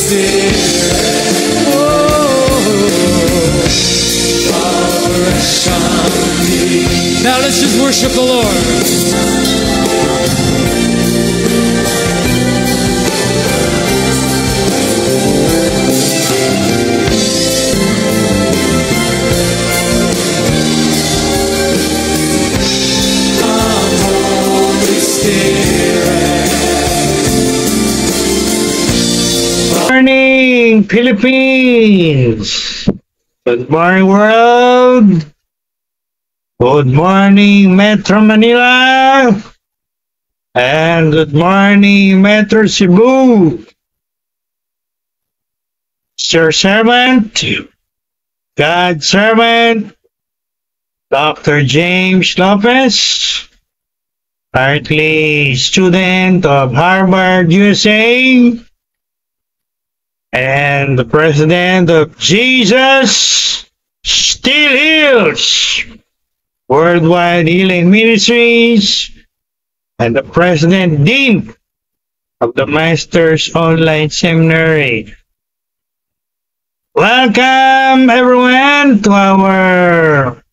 Now let's just worship the Lord. Good morning, Philippines. Good morning, world. Good morning, Metro Manila. And good morning, Metro Cebu. It's your servant, God's servant, Dr. James Lopez, currently student of Harvard, USA, and the president of Jesus Still Heals Worldwide Healing Ministries, and the president dean of the Masters Online Seminary. Welcome everyone to our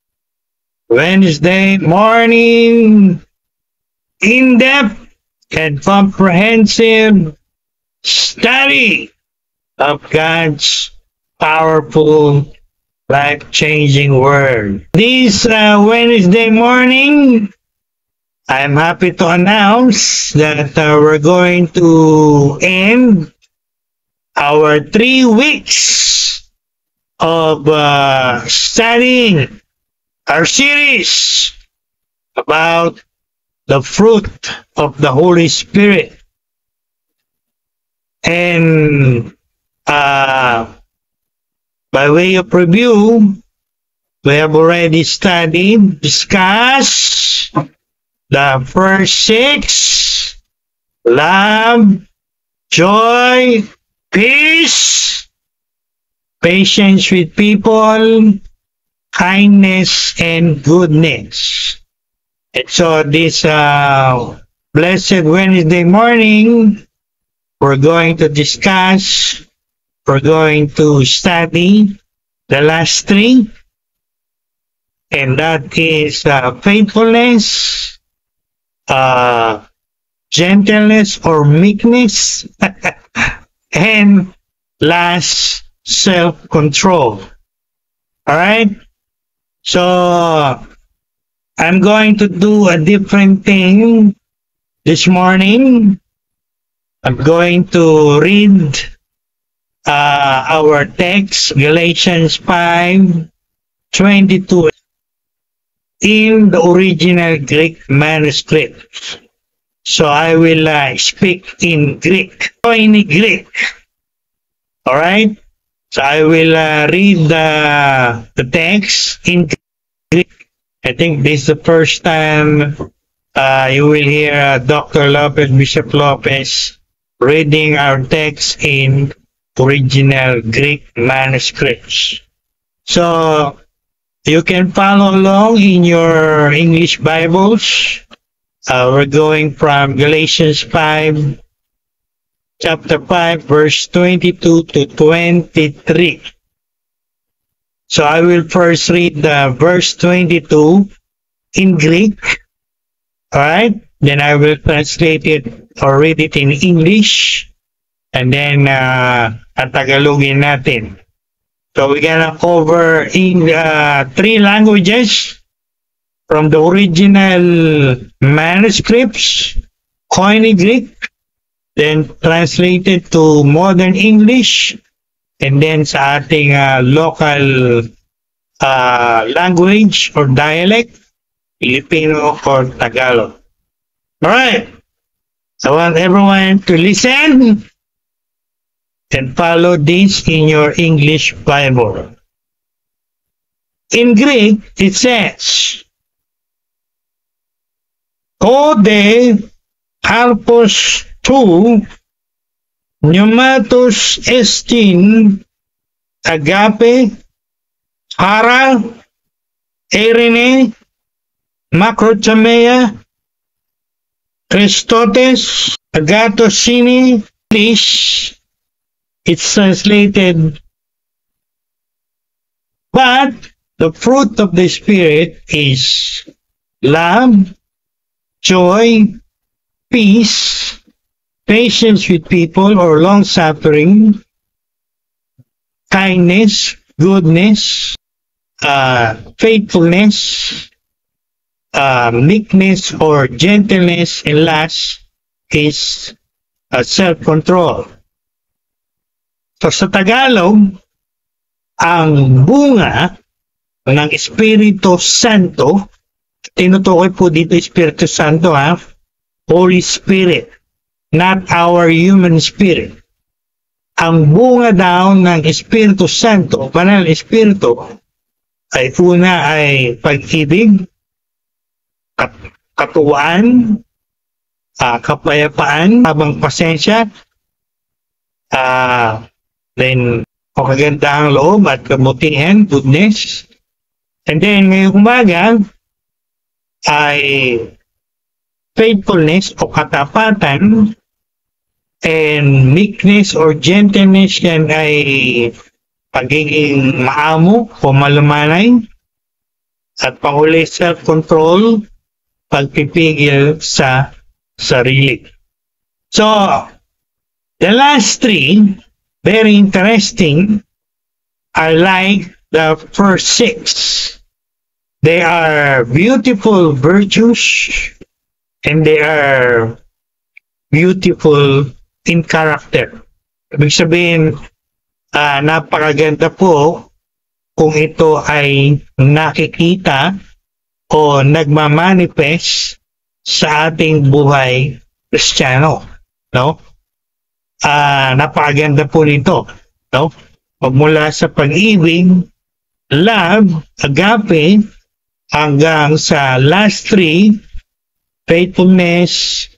Wednesday morning in-depth and comprehensive study of God's powerful, life-changing word. This Wednesday morning, I'm happy to announce that we're going to end our 3 weeks of studying our series about the fruit of the Holy Spirit. And by way of review, we have already studied, discussed the first 6: love, joy, peace, patience with people, kindness, and goodness. And so this blessed Wednesday morning, we're going to discuss, we're going to study the last 3, and that is faithfulness, gentleness or meekness, and last, self-control. All right? So, I'm going to do a different thing this morning. I'm going to read our text, Galatians 5:22, in the original Greek manuscript. So I will speak in Greek, Koine Greek. All right? So I will read the text in Greek. I think this is the first time you will hear Dr. Lopez, Bishop Lopez, reading our text in original Greek manuscripts. So you can follow along in your English Bibles. We're going from Galatians 5, chapter 5, verse 22 to 23. So I will first read verse 22 in Greek. Alright? Then I will translate it or read it in English. And then Tagalogin natin. So we're gonna cover in 3 languages from the original manuscripts, Koine Greek, then translated to modern English, and then sa ating local language or dialect, Filipino or Tagalog. Alright, I want everyone to listen and follow this in your English Bible. In Greek, it says, Ode harpos tu pneumatos estin agape hara erine macrotamea Christotes agatosini tis It's translated, but the fruit of the Spirit is love, joy, peace, patience with people or long-suffering, kindness, goodness, faithfulness, meekness or gentleness, and last is self-control. So sa Tagalog, ang bunga ng Espiritu Santo, tinutukoy po dito Espiritu Santo, Holy Spirit, not our human spirit. Ang bunga daw ng Espiritu Santo, Banal Espiritu, ay una ay pag-ibig, katuwaan, kapayapaan, habang pasensya, then kagandahang loob at kabutihan, goodness. And then ngayong umaga ay faithfulness o katapatan, and meekness or gentleness, yan ay pagiging maamo o malumanay, at panghuli self-control, pagpipigil sa sarili. So, the last three, very interesting, are like the first six. They are beautiful virtues, and they are beautiful in character. Ibig sabihin, napakaganda po kung ito ay nakikita o nagmamanifest sa ating buhay Kristiyano, no? Napakaganda po nito, no? Magmula sa pag-ibig, love, agape, hanggang sa last three, faithfulness,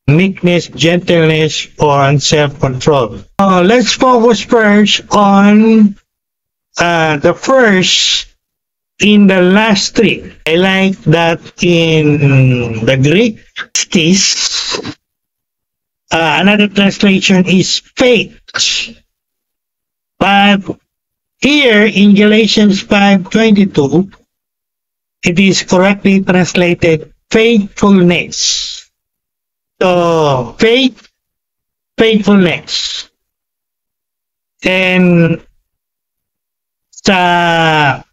meekness, gentleness, or self-control. Let's focus first on the first in the last three. I like that in the Greek, another translation is faith. But here in Galatians 5:22, it is correctly translated faithfulness. So, faith, faithfulness. And sa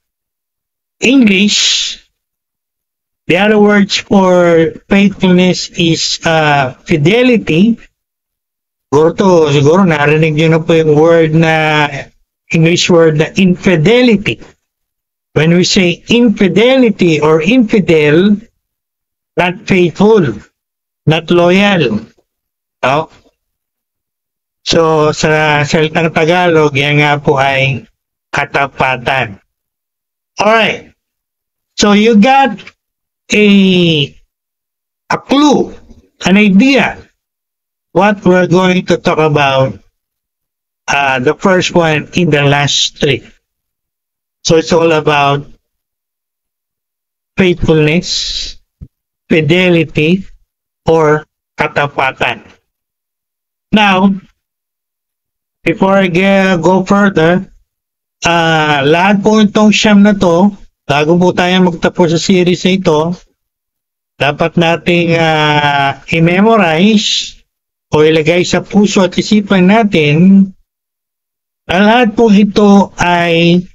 English, the other words for faithfulness is fidelity. Siguro narinig nyo na po yung word na, English word na infidelity. When we say infidelity or infidel, not faithful, not loyal. No? So, sa salitang Tagalog, yan nga po ay katapatan. Alright. So, you got a clue, an idea, what we're going to talk about, the first one in the last three. So, it's all about faithfulness, fidelity, or katapatan. Now, before I go further, lahat po itong siyam na to, bago po tayo magtapos sa series na ito, dapat nating i-memorize o ilagay sa puso at isipan natin na lahat po ito ay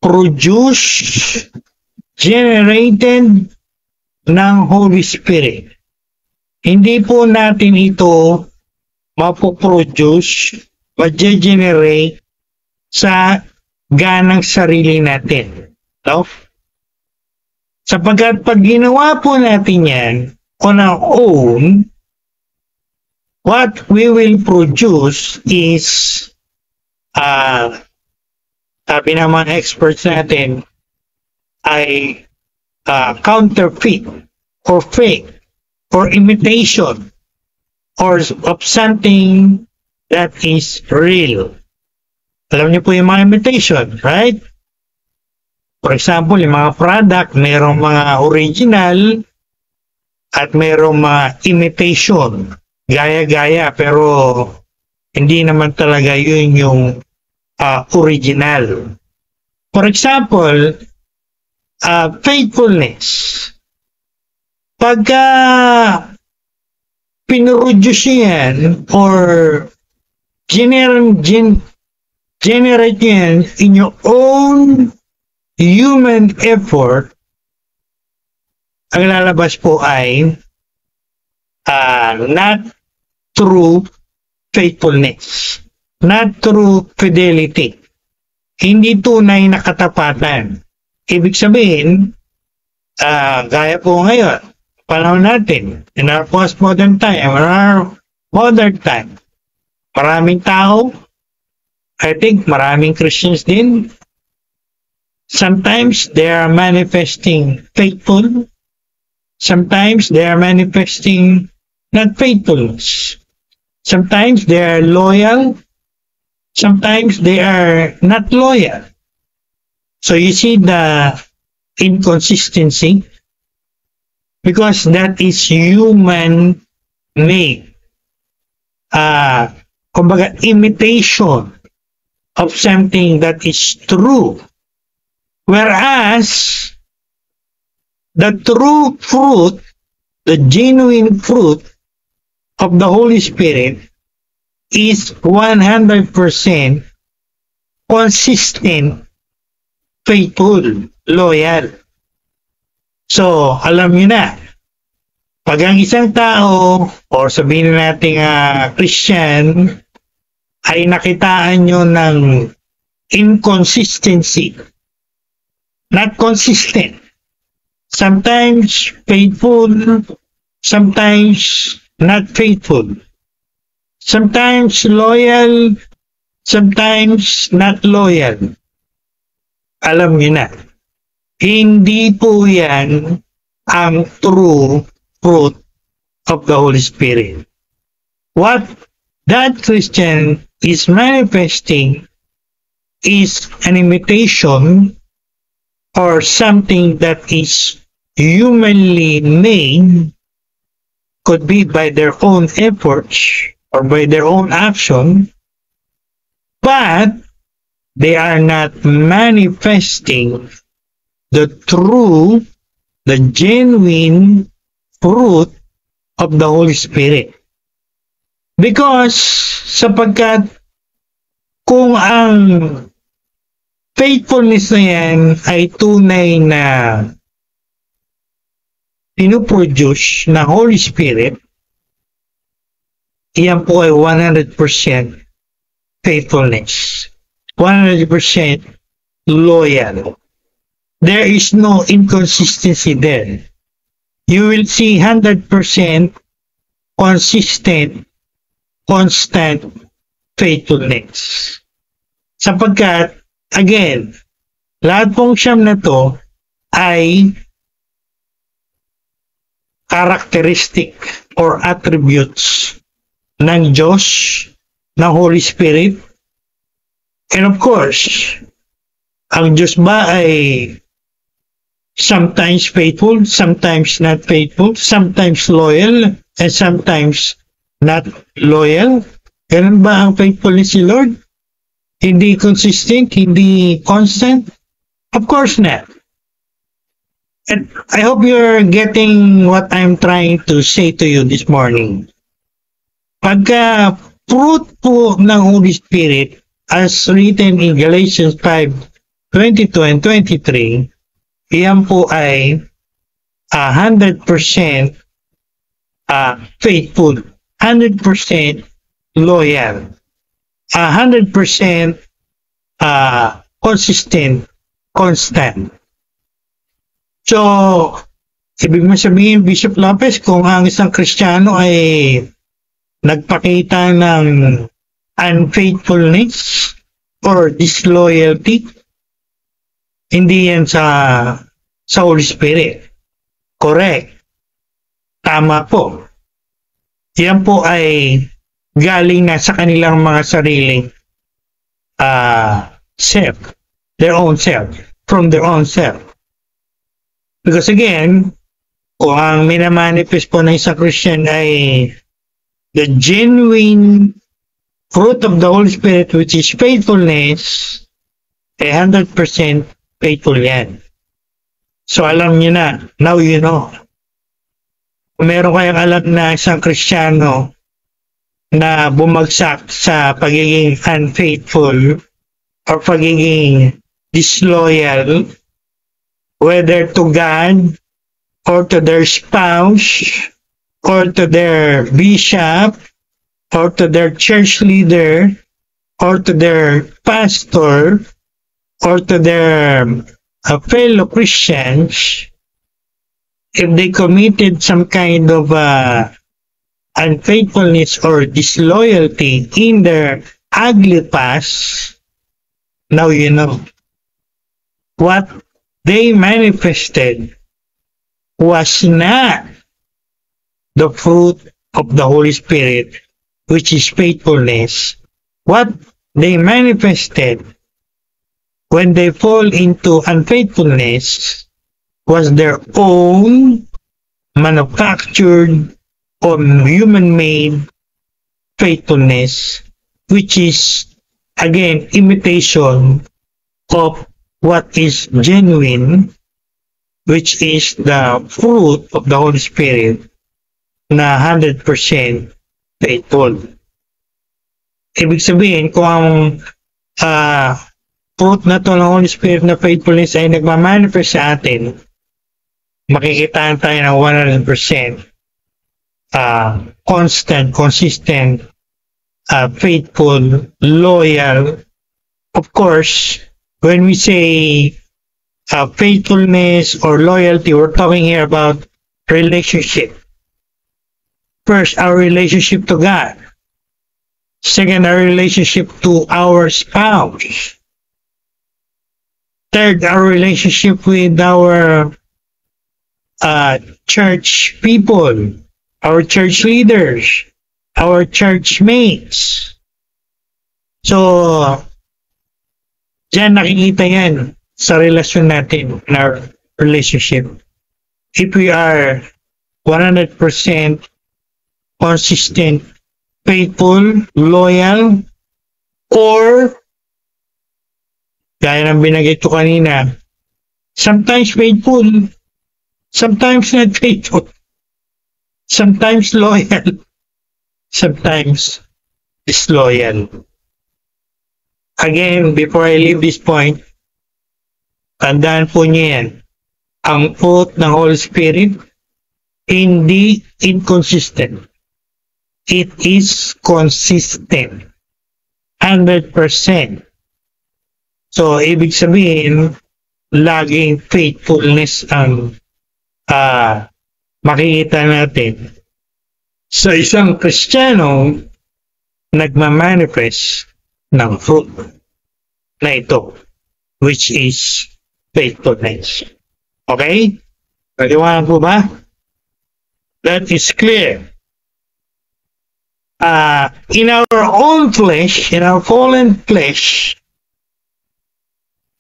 produced, generated ng Holy Spirit. Hindi po natin ito mapoproduce, ma-generate sa ganang sarili natin. No? Sapagkat pag ginawa po natin yan on our own, what we will produce is, sabi ng mga experts natin, ay counterfeit or fake or imitation or of something that is real. Alam niyo po yung mga imitation, right? For example, yung mga product, mayroong mga original at mayroong mga imitation. Gaya-gaya, pero hindi naman talaga yun yung original. For example, faithfulness. Pagka pinuroduce yan or generate yan in your own human effort, ang lalabas po ay not true faithfulness, not true fidelity, hindi tunay na katapatan. Ibig sabihin, gaya po ngayon, panahon natin, in our postmodern time, in our modern time, maraming tao, I think maraming Christians din, sometimes they are manifesting faithful, sometimes they are manifesting not faithfulness. Sometimes they are loyal, sometimes they are not loyal. So you see the inconsistency because that is human made. Kumbaga, imitation of something that is true. Whereas the true fruit, the genuine fruit of the Holy Spirit is 100% consistent, faithful, loyal. So, alam niyo na, pag ang isang tao, or sabihin natin Christian, ay nakitaan nyo ng inconsistency, not consistent, sometimes faithful, sometimes not faithful, sometimes loyal, sometimes not loyal. Alam niyo na, hindi po yan ang true fruit of the Holy Spirit. What that Christian is manifesting is an imitation or something that is humanly made, could be by their own efforts or by their own action, but they are not manifesting the true, the genuine fruit of the Holy Spirit. Because sapagkat kung ang faithfulness na yan ay tunay na pinuproduce ng Holy Spirit, iyan po ay 100% faithfulness, 100% loyal. There is no inconsistency there. You will see 100% consistent, constant faithfulness. Sapagkat, again, lahat pong siyam na to ay characteristic or attributes ng Diyos, ng Holy Spirit. And of course, ang Diyos ba ay sometimes faithful, sometimes not faithful, sometimes loyal, and sometimes not loyal? Ganun ba ang faithfulness ni Lord? Hindi consistent, hindi constant? Of course not. And I hope you're getting what I'm trying to say to you this morning. Pagka fruit po ng Holy Spirit, as written in Galatians 5:22 and 23, iyan po ay 100% faithful, 100% loyal, 100% consistent, constant. So, ibig mo sabihin, Bishop Lopez, kung ang isang Kristiyano ay nagpakita ng unfaithfulness or disloyalty, hindi yan sa Holy Spirit. Correct. Tama po. Yan po ay galing na sa kanilang mga sariling self, their own self, from their own self. Because again, kung ang minamanifest po ng isang Christian ay the genuine fruit of the Holy Spirit, which is faithfulness, 100% faithful yan. So alam niyo na, now you know. Kung meron kayong alam na isang Kristiyano na bumagsak sa pagiging unfaithful or pagiging disloyal, whether to God or to their spouse or to their bishop or to their church leader or to their pastor or to their fellow Christians, if they committed some kind of unfaithfulness or disloyalty in their ugly past, now you know. What they manifested was not the fruit of the Holy Spirit, which is faithfulness. What they manifested when they fall into unfaithfulness was their own manufactured or human-made faithfulness, which is, again, imitation of what is genuine, which is the fruit of the Holy Spirit na 100% faithful. Ibig sabihin, kung ang fruit na to ng Holy Spirit na faithfulness ay nagmamanifest sa atin, makikitaan tayo ng 100% constant, consistent, faithful, loyal. Of course, when we say faithfulness or loyalty, we're talking here about relationship. First, our relationship to God. Second, our relationship to our spouse. Third, our relationship with our church people, our church leaders, our church mates. So, diyan nakikita yan sa relasyon natin, in our relationship. If we are 100% consistent, faithful, loyal, or gaya ng binanggit ko kanina, sometimes faithful, sometimes not faithful, sometimes loyal, sometimes disloyal. Again, before I leave this point, tandaan po niyo yan. Ang fruit ng Holy Spirit, hindi inconsistent. It is consistent. 100%. So, ibig sabihin, laging faithfulness ang makikita natin sa isang Kristiyano nagmamanifest ng fruit na ito, which is faithfulness. Okay? Paliwanag po ba? That is clear. In our own flesh, in our fallen flesh,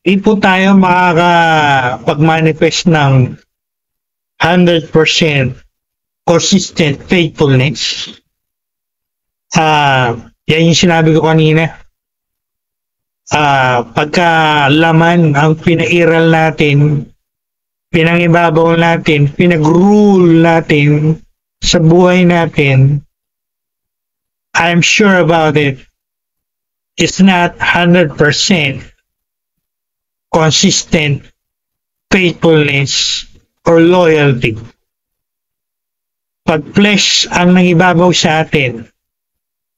di po tayo makakapag-manifest ng 100% consistent faithfulness. Yan yung sinabi ko kanina. Pagka laman ang pinairal natin, pinangibabaw natin, pinag-rule natin sa buhay natin, I'm sure about it, it's not 100% consistent faithfulness or loyalty. Pag flesh ang nangibabaw sa atin,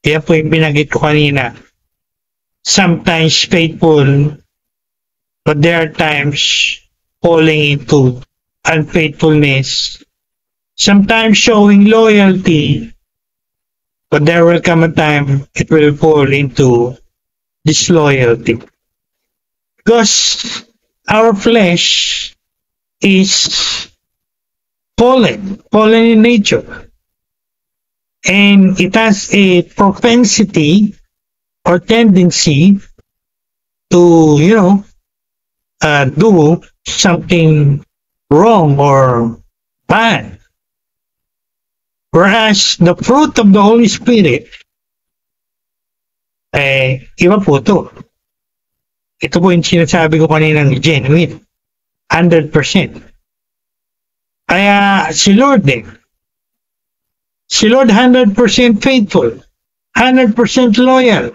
yan po yung binanggit ko kanina, sometimes faithful, but there are times falling into unfaithfulness, sometimes showing loyalty, but there will come a time it will fall into disloyalty. Because our flesh is fallen in nature. And it has a propensity or tendency to, do something wrong or bad. Whereas the fruit of the Holy Spirit Iba po to. Ito po yung sinasabi ko kaninang genuine. 100%. Kaya si Lord si Lord 100% faithful, 100% loyal.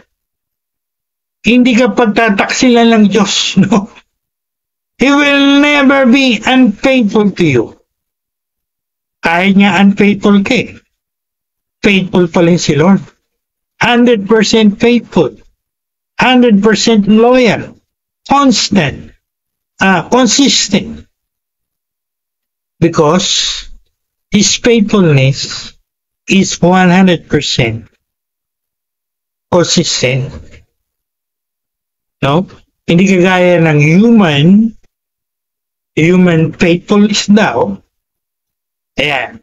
Hindi ka pagtataksilan ng Diyos, no? He will never be unfaithful to you. Kahit nga unfaithful ka, faithful pa rin si Lord. 100% faithful, 100% loyal, constant, consistent. Because His faithfulness is 100% consistent. No? Hindi kagaya ng human faithfulness daw. Ayan.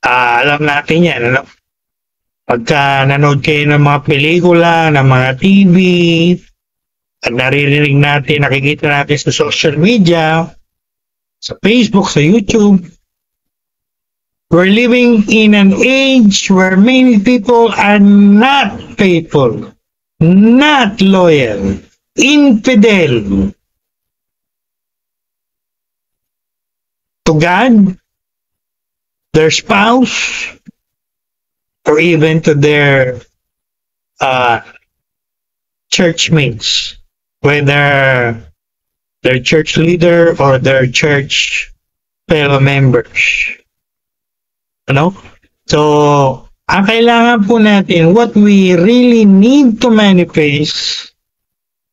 Alam natin yan, ano? Pagka nanood kayo ng mga pelikula, ng mga TV, at naririnig natin, nakikita natin sa social media, sa Facebook, sa YouTube, we're living in an age where many people are not faithful, not loyal, infidel to God, their spouse, or even to their church mates, whether their church leader or their church fellow members. Ano? So, ang kailangan po natin, what we really need to manifest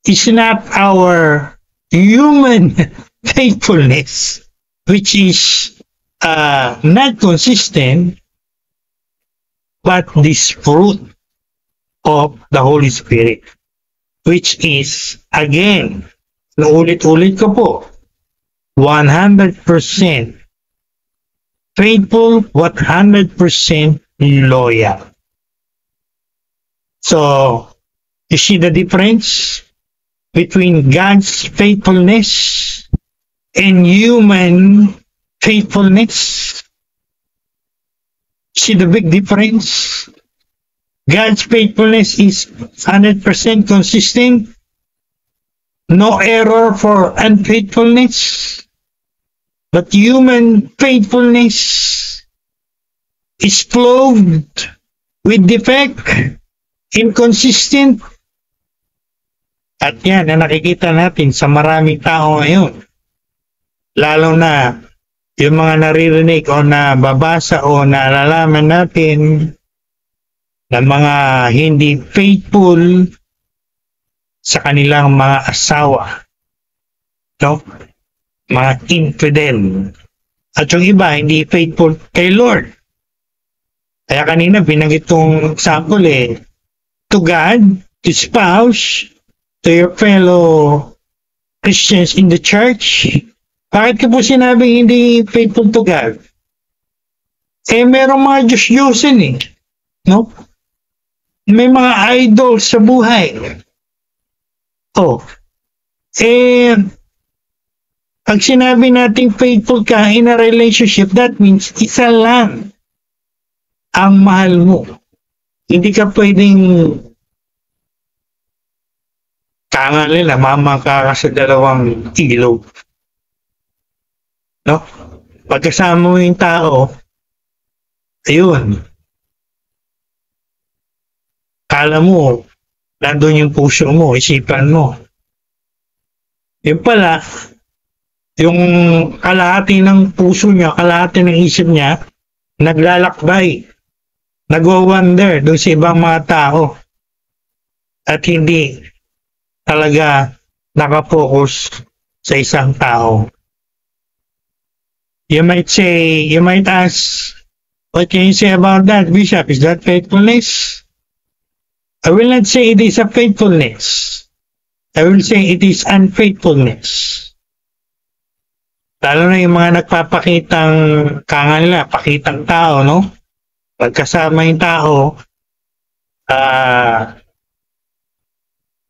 is not our human faithfulness, which is not consistent, but this fruit of the Holy Spirit, which is, again, naulit-ulit ko po, 100% faithful, 100% loyal. So, you see the difference between God's faithfulness and human faithfulness? See the big difference? God's faithfulness is 100% consistent. No error for unfaithfulness. But human faithfulness is flowed with defect, inconsistent. At yan na nakikita natin sa maraming tao ngayon. Lalo na yung mga naririnig o nababasa o nalalaman natin ng mga hindi faithful sa kanilang mga asawa. No? Mga infidel. At yung iba, hindi faithful kay Lord. Kaya kanina, binanggit kong example to God, to spouse, to your fellow Christians in the church. Bakit ka po sinabing hindi faithful to God? Merong mga Diyos-Diyosin no? May mga idols sa buhay. Pag sinabi natin faithful ka in a relationship, that means isa lang ang mahal mo. Hindi ka pwedeng kangalila, mamangka ka sa dalawang ilog. No? Pagkasama mo yung tao, ayun. Kala mo, nandun yung puso mo, isipan mo. Yung pala, yung kalahati ng puso niya, kalahati ng isip niya, naglalakbay, nagwa-wonder doon sa ibang mga tao. At hindi talaga nakapokus sa isang tao. You might ask, what can you say about that, Bishop? Is that faithfulness? I will not say it is a faithfulness. I will say it is unfaithfulness. Lalo na yung mga nagpapakitang kangalila, pakitang tao, no? Pagkasama yung tao,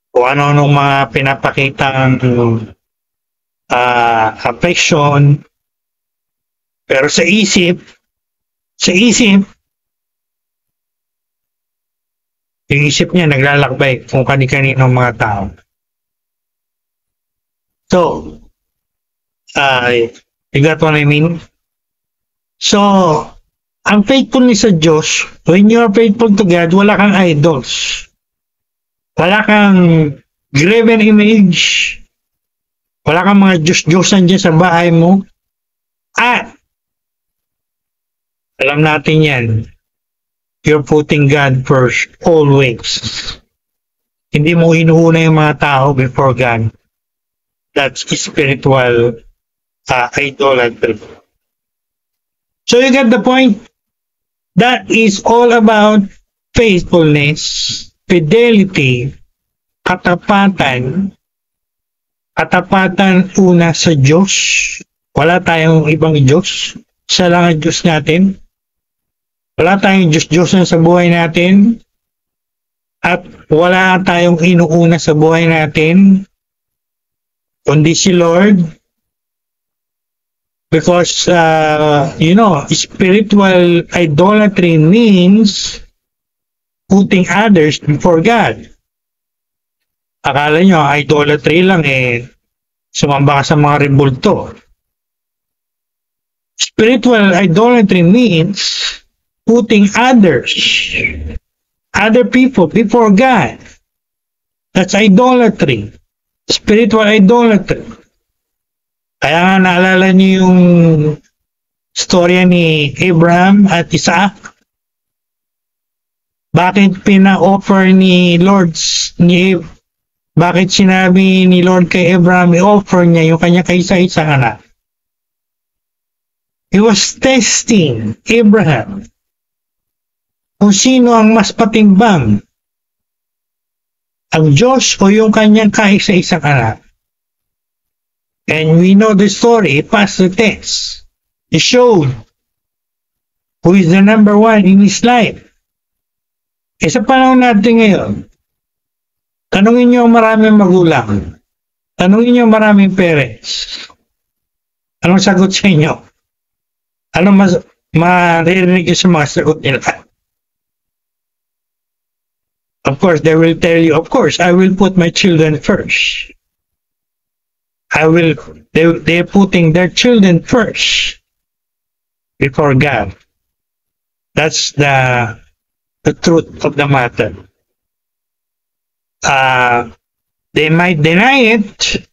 kung ano-anong mga pinapakitang affection, pero sa isip, Yung isip niya naglalakbay kung kani-kaninong mga tao. So, you got what I mean? So, ang faithfulness sa Diyos, when you are faithful to God, wala kang idols. Wala kang graven image. Wala kang mga Diyos-Diyosan dyan sa bahay mo. At, alam natin yan, you're putting God first, always. Hindi mo inuuna yung mga tao before God. That's spiritual idolatry. So you get the point? That is all about faithfulness, fidelity, katapatan. Katapatan una sa Diyos. Wala tayong ibang Diyos. Siya lang ang Diyos natin. Wala tayong Diyos-Diyosan sa buhay natin. At wala tayong inuuna sa buhay natin, kundi si Lord. Because, spiritual idolatry means putting others before God. Akala nyo, idolatry lang sumamba ka sa mga rebulto. Spiritual idolatry means putting other people before God. That's idolatry. Spiritual idolatry. Kaya nga naalala niyo yung storya ni Abraham at Isaac. Bakit pina-offer ni bakit sinabi ni Lord kay Abraham i-offer niya yung kanya kaisa-isang anak? He was testing Abraham kung sino ang mas patimbang, ang Diyos o yung kanyang kaisa-isang anak. And we know the story. He passed the test. He showed who is the number one in his life. Sa panahon natin ngayon, tanungin niyo maraming magulang, tanungin niyo maraming parents, anong sagot sa inyo? Anong maririnig niyo sa mga sagot nila? Of course, they will tell you, of course, I will put my children first. They're putting their children first before God. That's the truth of the matter. They might deny it,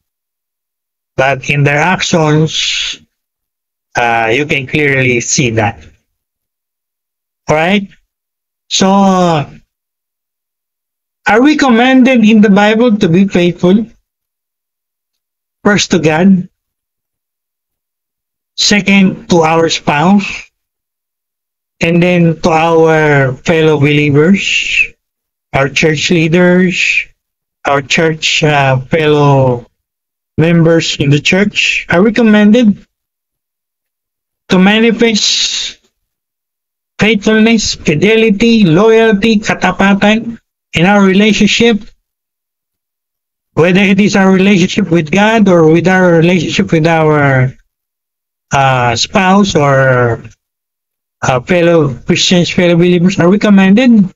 but in their actions, you can clearly see that. Alright? So, are we commanded in the Bible to be faithful? First to God, second to our spouse, and then to our fellow believers, our church leaders, our church fellow members in the church. Are we commanded to manifest faithfulness, fidelity, loyalty, katapatan in our relationship? Whether it is our relationship with God or with our relationship with our spouse or fellow Christians, fellow believers, are we commanded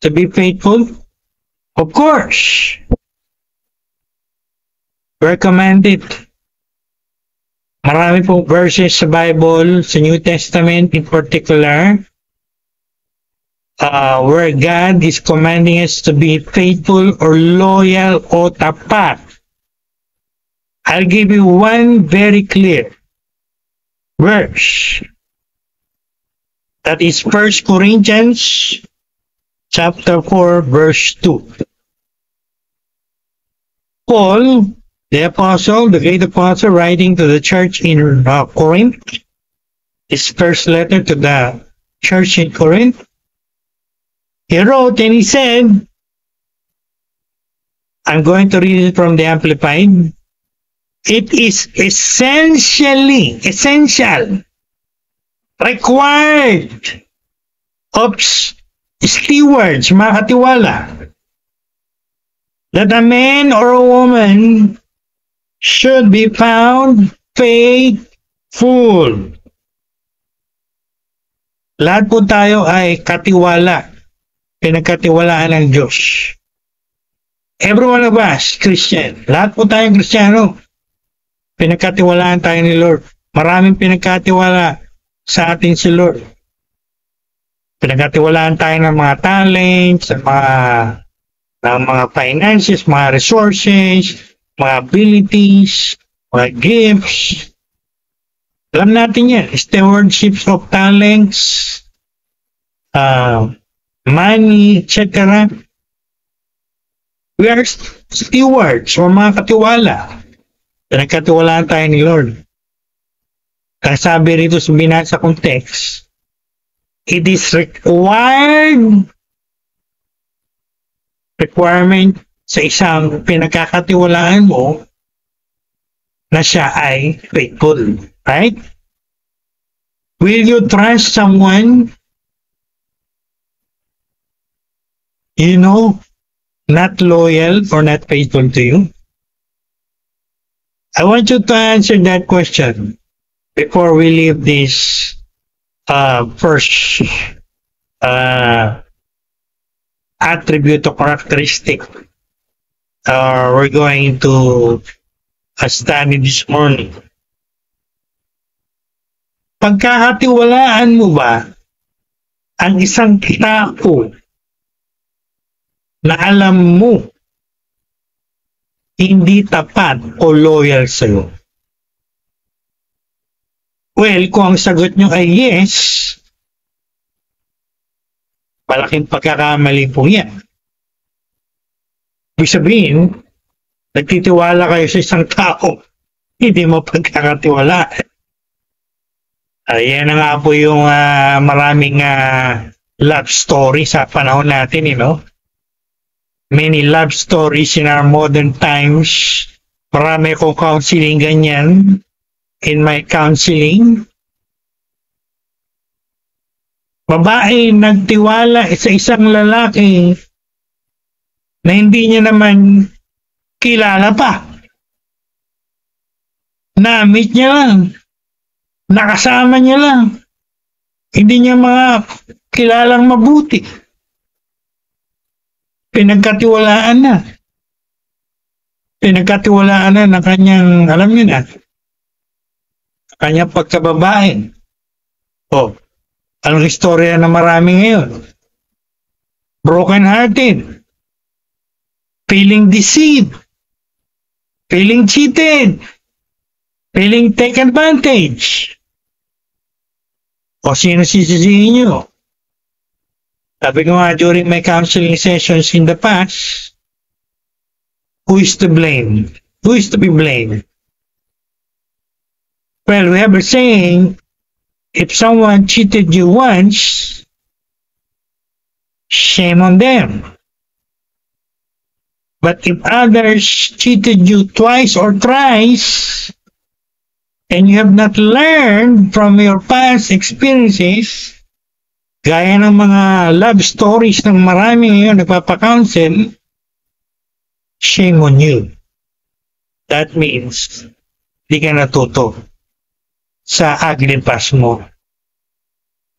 to be faithful? Of course. We're commanded. Marami pong verses sa Bible, sa New Testament in particular, where God is commanding us to be faithful or loyal o tapat. I'll give you one very clear verse. That is 1 Corinthians chapter 4 verse 2. Paul, the apostle, the great apostle, writing to the church in Corinth, his first letter to the church in Corinth, he wrote and he said, I'm going to read it from the Amplified. It is essential, required of stewards, mga katiwala, that a man or a woman should be found faithful. Lahat po tayo ay katiwala. pinagkatiwalaan ng Diyos. Every one of us, Christian. Lahat po tayong Kristiyano. Pinagkatiwalaan tayo ni Lord. Maraming pinagkatiwala sa atin si Lord. Pinagkatiwalaan tayo ng mga talents, ng mga finances, mga resources, mga abilities, mga gifts. Alam natin yan. Stewardship of talents, money, etc. We are stewards o mga katiwala. Pinagkatiwalaan tayo ni Lord. Kaya sabi rito sa binasa kong text, it is requirement sa isang pinagkakatiwalaan mo na siya ay faithful. Right? Will you trust someone not loyal or not faithful to you? I want you to answer that question before we leave this first attribute or characteristic we're going to study this morning. Pagkakatiwalaan mo ba ang isang tao na alam mo hindi tapat o loyal sa'yo? Well, kung ang sagot nyo ay yes, malaking pagkakamali po yan. Ibig sabihin, nagtitiwala kayo sa isang tao, hindi mo pagkakatiwalaan. Yan na nga po yung maraming love story sa panahon natin, Many love stories in our modern times. Marami kong counseling ganyan in my counseling. Babae nagtiwala sa isang lalaki na hindi niya naman kilala pa. Na-meet niya lang. Nakasama niya lang. Hindi niya mga kilalang mabuti. Pinagkatiwalaan na. Pinagkatiwalaan na ng kanyang, alam niyo na, kanyang pagkababae. Anong istorya na marami ngayon? Broken-hearted. Feeling deceived. Feeling cheated. Feeling take advantage. O sino sisisihin nyo? Sabi ko nga during my counseling sessions in the past, who is to blame? Who is to be blamed? Well, we have a saying, if someone cheated you once, shame on them. But if others cheated you twice or thrice, and you have not learned from your past experiences, gaya ng mga love stories ng marami ngayon nagpapakounsel, shame on you. That means, di ka natuto sa ugly past mo.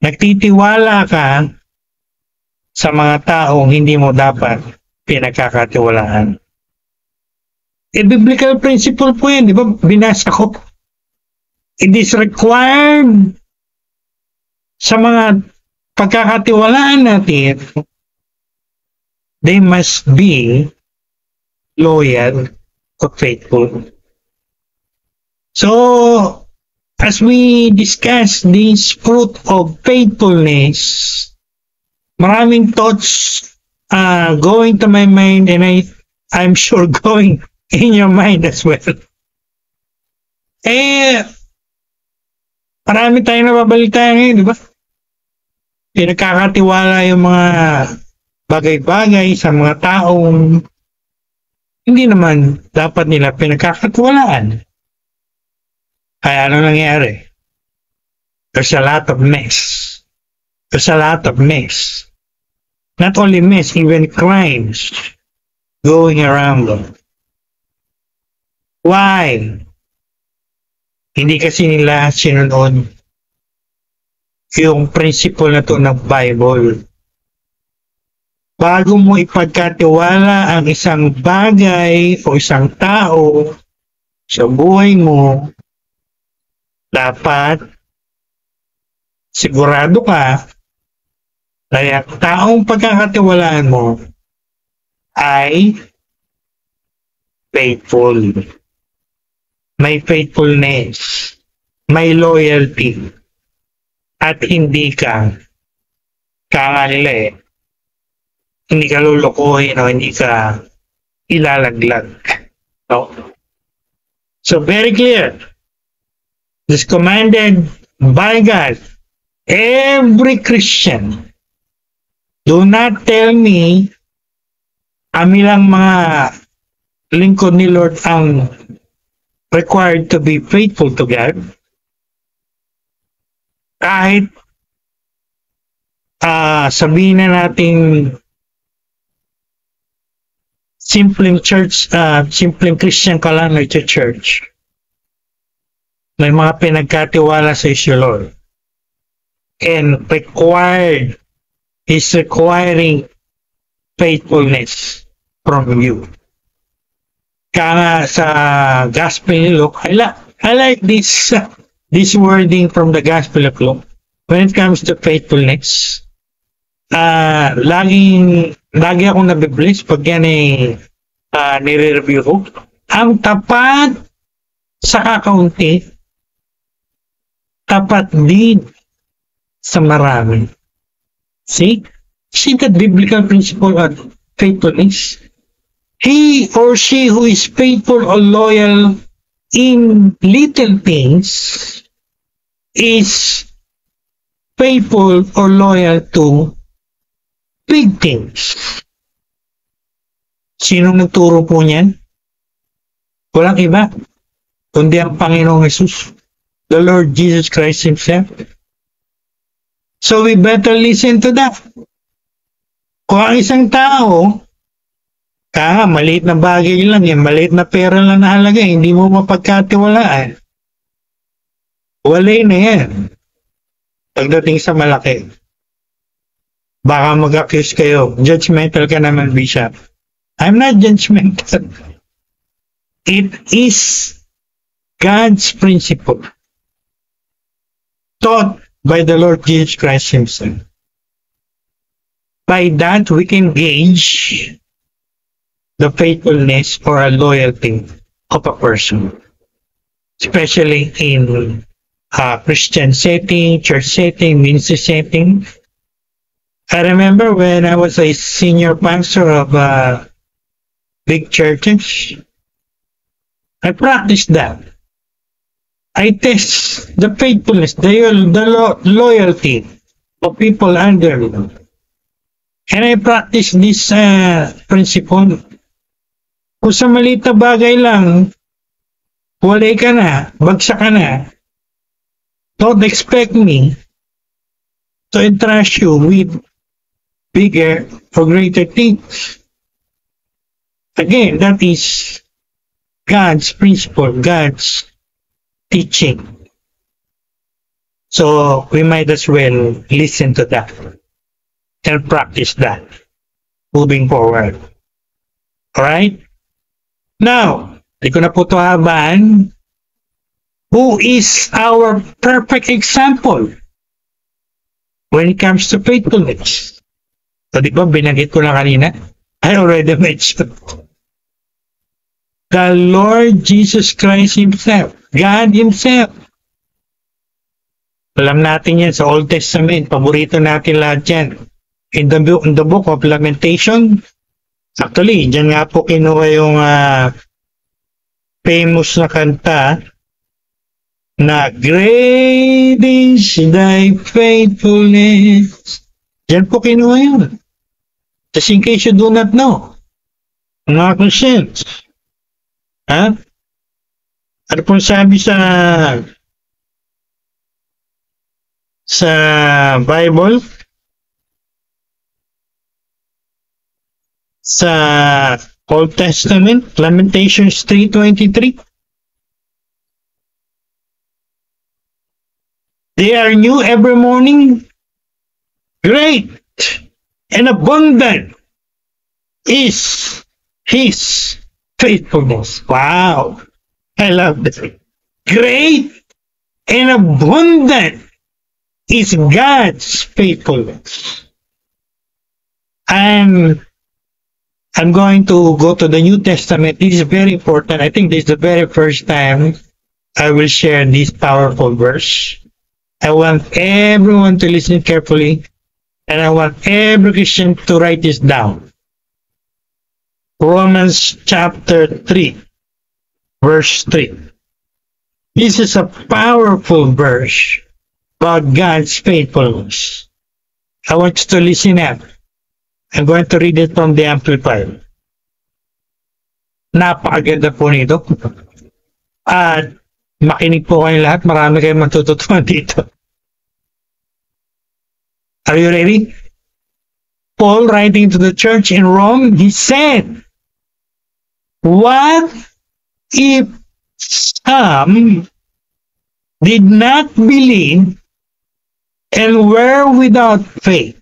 Nagtitiwala ka sa mga taong hindi mo dapat pinagkakatiwalaan. Biblical principle po yan, di ba? Binasa ko. It is required sa mga pagkakatiwalaan natin, they must be loyal or faithful. So, as we discuss this fruit of faithfulness, maraming thoughts going to my mind, and I'm sure going in your mind as well. Marami tayong nababalita ngayon, di ba? Pinagkakatiwala yung mga bagay-bagay sa mga taong hindi naman dapat nila pinagkakatiwalaan. Kaya ano nangyari? There's a lot of mess. There's a lot of mess. Not only mess, even crimes going around them. Why? Hindi kasi nila sinunod yung principle na to ng Bible. bago mo ipagkatiwala ang isang bagay o isang tao sa buhay mo, dapat sigurado ka na yung taong pagkakatiwalaan mo ay faithful. May faithfulness, may loyalty, at hindi ka hindi ka lulukuhin o hindi ka ilalaglag. No? So very clear. This commanded by God. Every Christian. Do not tell me kami lang mga lingkod ni Lord ang required to be faithful to God. Kahit sabihin na natin simpleng Christian ka lang church. May mga pinagkatiwala sa isyo, Lord. And is requiring faithfulness from you. Kaya sa Gospel ni Luke, I like this wording from the Gospel of Luke. When it comes to faithfulness, lagi akong nabibless pag yan nire-review ko. Ang tapat sa kakaunti, tapat din sa marami. See the biblical principle of faithfulness? He or she who is faithful or loyal in little things is faithful or loyal to big things. Sinong nagturo po niyan? Walang iba, kundi ang Panginoong Jesus, the Lord Jesus Christ Himself. So we better listen to that. Kung ang isang tao, maliit na bagay lang yan, maliit na pera lang na halaga, hindi mo mapagkatiwalaan. Walay na yan. Pagdating sa malaki. Baka mag-accuse kayo. Judgmental ka naman, Bishop. I'm not judgmental. It is God's principle. Taught by the Lord Jesus Christ Himself. By that, we can gauge the faithfulness or a loyalty of a person, especially in Christian setting, church setting, ministry setting. I remember when I was a senior pastor of big churches, I practiced that. I test the faithfulness, the loyalty of people under me. And I practice this principle. Kung sa maliit na bagay lang, walay ka na, bagsak ka na, don't expect me to entrust you with bigger or greater things. Again, that is God's principle, God's teaching. So we might as well listen to that and practice that moving forward. Alright? Now, di ko na po ito habaan. Who is our perfect example when it comes to faithfulness? So, di ba, binanggit ko na kanina? I already mentioned. The Lord Jesus Christ Himself. God Himself. Alam natin yan sa Old Testament. Paborito natin lahat yan. In the book of Lamentation, actually, dyan nga po kinuha yung famous na kanta na great is thy faithfulness. Dyan po kinuha yun. Just in case you do not know, mga Christians. Ano pong sabi sa Bible? Sa Old Testament, Lamentations 3:23. They are new every morning, great and abundant is His faithfulness. Wow. I love this. Great and abundant is God's faithfulness. And I'm going to go to the New Testament. This is very important. I think this is the very first time I will share this powerful verse. I want everyone to listen carefully, and I want every Christian to write this down. Romans chapter 3, verse 3. This is a powerful verse about God's faithfulness. I want you to listen up. I'm going to read it from the Amplified. Napakaganda po nito. At makinig po kayo lahat. Marami kayong matututunan dito. Are you ready? Paul, writing to the church in Rome, he said, "What if some did not believe and were without faith?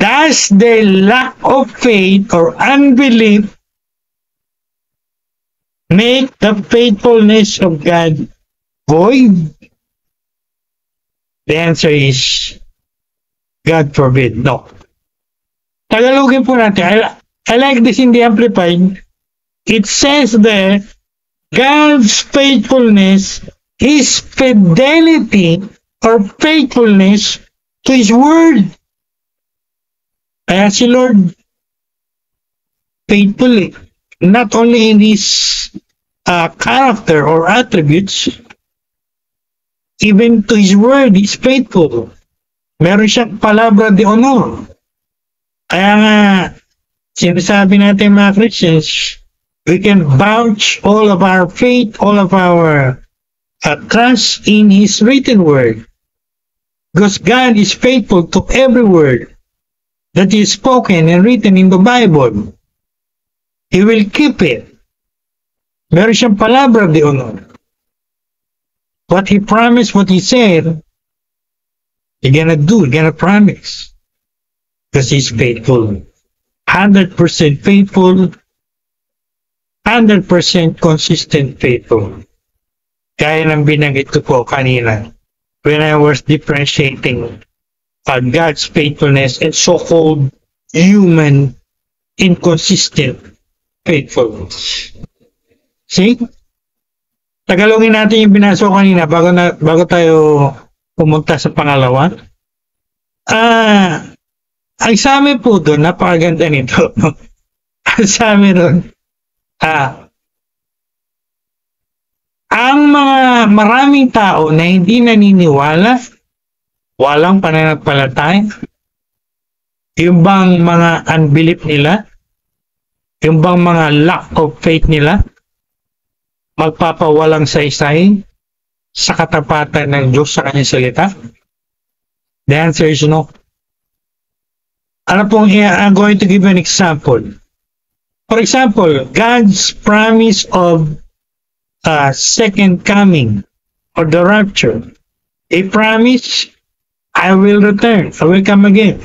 Does their lack of faith or unbelief make the faithfulness of God void?" The answer is, God forbid, no. Tagalogin po natin. I like this in the Amplified. It says there, God's faithfulness, His fidelity or faithfulness to His word. Kaya si Lord faithful, not only in His character or attributes, even to His word, He's faithful. Meron siyang palabra de honor. Kaya nga, sinasabi natin mga Christians, we can vouch all of our faith, all of our trust in His written word. Because God is faithful to every word that is spoken and written in the Bible. He will keep it. Meron siyang palabra de honor. What He promised, what He said, He's gonna do, He's gonna promise. Because He's faithful. 100% faithful, 100% consistent faithful. Kaya nang binanggit ko po kanina when I was differentiating God's faithfulness and so-called human inconsistent faithfulness. See? Tagalogin natin yung binasa ko kanina bago tayo pumunta sa pangalawa. Ang sa amin po doon, napakaganda nito. Ang sa amin doon, ang mga maraming tao na hindi naniniwala, walang pananampalataya, yung bang mga unbelief nila, yung bang mga lack of faith nila, magpapawalang saysay sa katapatan ng Diyos sa kanyang salita? The answer is no. Ano pong, I'm going to give an example. For example, God's promise of second coming or the rapture. A promise, I will return, I will come again.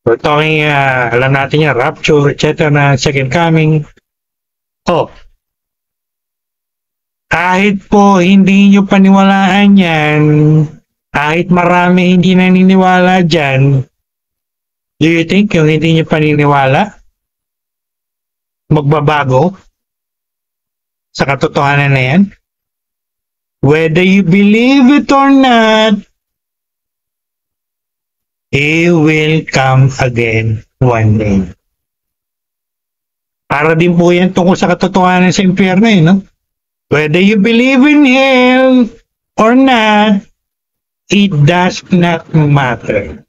We're talking, alam natin yan, rapture, etc. na second coming. Kahit po hindi nyo paniwalaan yan, kahit marami hindi naniniwala dyan, do you think yung hindi nyo paniniwala, magbabago sa katotohanan na yan? Whether you believe it or not, He will come again one day. Para din po yan tungkol sa katotohanan sa impyerno, no? Whether you believe in Him or not, it does not matter.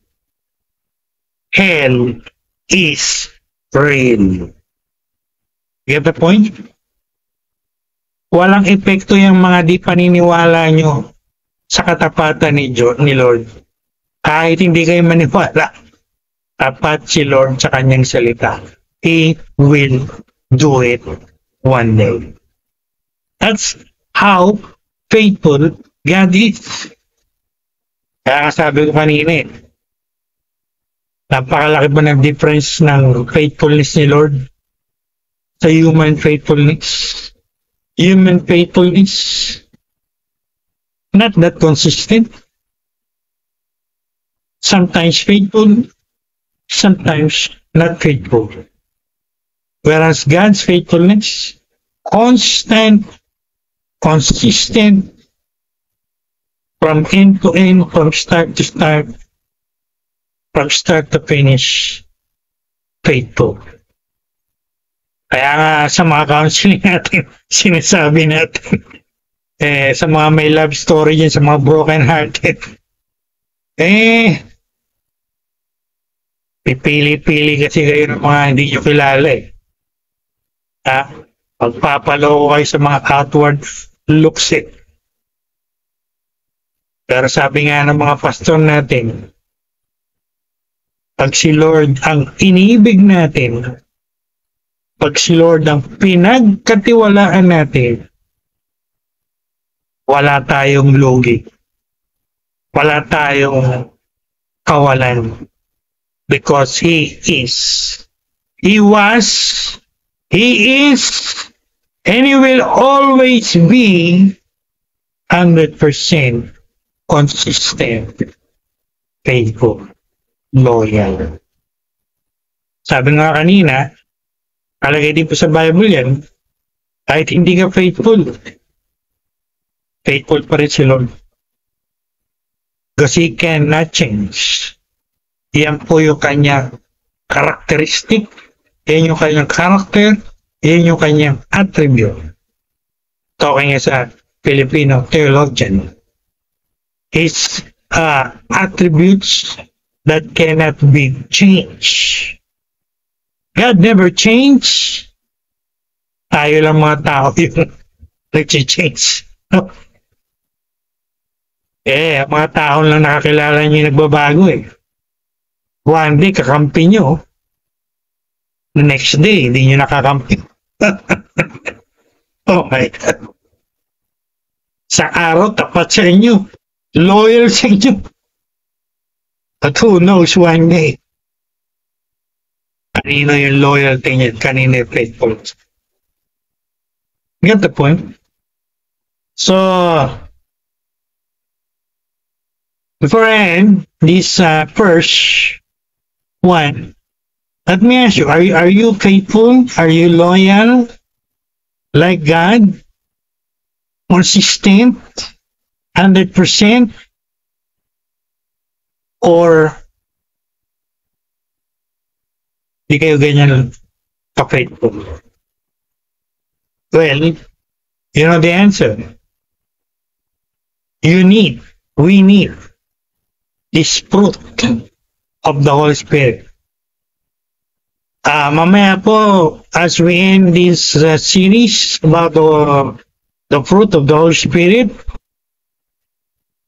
Hell is real. Get the point? Walang epekto yung mga di paniniwala nyo sa katapatan ni Lord. Kahit hindi kayo maniwala, tapat si Lord sa kanyang salita. He will do it one day. That's how faithful God is. Kaya sabi ko kanina, Napakalaki ba ng difference ng faithfulness ni Lord sa human faithfulness? Human faithfulness, not that consistent. Sometimes faithful, sometimes not faithful. Whereas God's faithfulness, constant, consistent, from end to end, from start to start, from start to finish, faithful. Kaya nga sa mga counseling natin, sinasabi natin, sa mga may love story dyan, sa mga broken hearted, pipili-pili kasi kayo ng mga hindi nyo kilala pagpapaloko kayo sa mga outward looks Pero sabi nga ng mga pastor natin, pag si Lord ang iniibig natin, pag si Lord ang pinagkatiwalaan natin, wala tayong lugi. Wala tayong kawalan. Because He is. He was, He is, and He will always be 100% consistent, faithful, loyal. Sabi nga kanina, kalagay din po sa Bible yan, kahit hindi ka faithful, faithful pa rin si Lord. Because He cannot change. Yan po yung kanyang characteristic, yan yung kanyang character, yan yung kanyang attribute. Talking as a Filipino theologian, His attributes that cannot be changed. God never changed. Tayo lang mga tao yung nag-change. Mga tao lang nakakilala niyo yung nagbabago One day, kakampi nyo. The next day, hindi nyo nakakampi. Oh my God. Sa araw, tapat sa inyo. Loyal sa inyo. But who knows one day? Kanino yung loyalty niya? Kanino yung faithfulness? Get the point? So, before I end this first one, let me ask you, are you faithful? Are you loyal? Like God? Consistent? 100%? Or di kayo ganyan ka-faithful? Well, you know the answer. We need this fruit of the Holy Spirit. Mamaya po, as we end this series about the fruit of the Holy Spirit,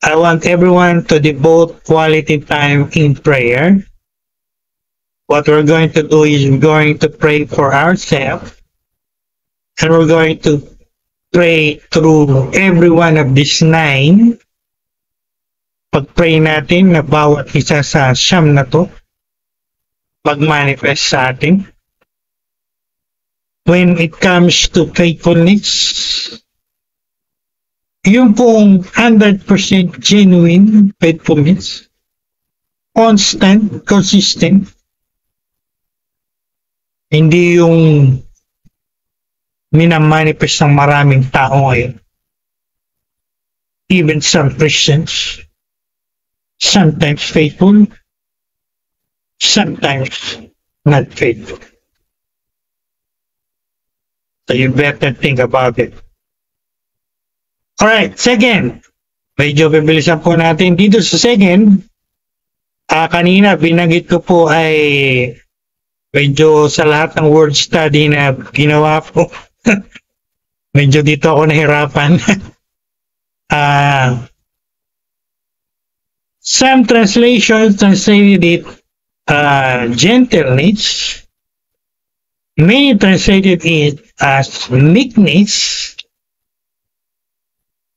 I want everyone to devote quality time in prayer. What we're going to do is we're going to pray for ourselves, and we're going to pray through every one of these 9. Pag-pray natin na bawat isa sa siyam na to mag-manifest sa atin. When it comes to faithfulness, yung pong 100% genuine faithfulness, constant, consistent, hindi yung minamanifest ng maraming tao ngayon. Even some Christians, sometimes faithful, sometimes not faithful. So you better think about it. Alright, second. Medyo bibilisan po natin dito sa second. Kanina binanggit ko po ay medyo sa lahat ng word study na ginawa ko. Medyo dito ako nahirapan. Some translations translated it gentleness. Many translated it as meekness.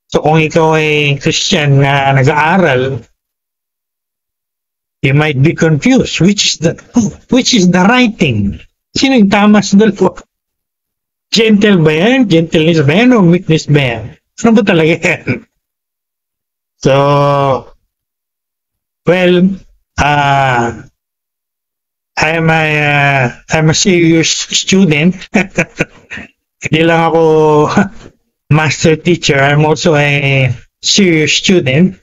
So kung ikaw ay Christian na nag-aaral, You might be confused. Which is the right thing? Sino yung tama sa dalawa? Gentle ba yan? Gentleness ba yan? O meekness ba yan? Ano ba talaga yan? So, well, I'm a serious student. Hindi lang ako master teacher. I'm also a serious student.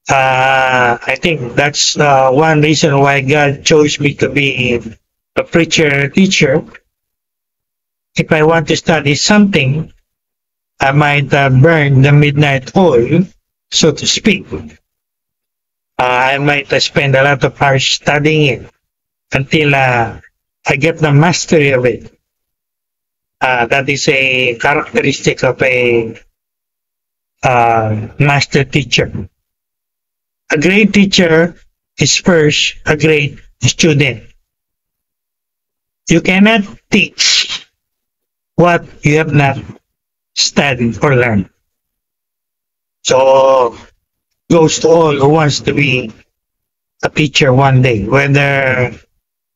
I think that's one reason why God chose me to be a preacher teacher. If I want to study something, I might burn the midnight oil, so to speak. I might spend a lot of hours studying it until I get the mastery of it. That is a characteristic of a master teacher. A great teacher is first a great student. You cannot teach what you have not studied or learned. So, goes to all who wants to be a teacher one day, whether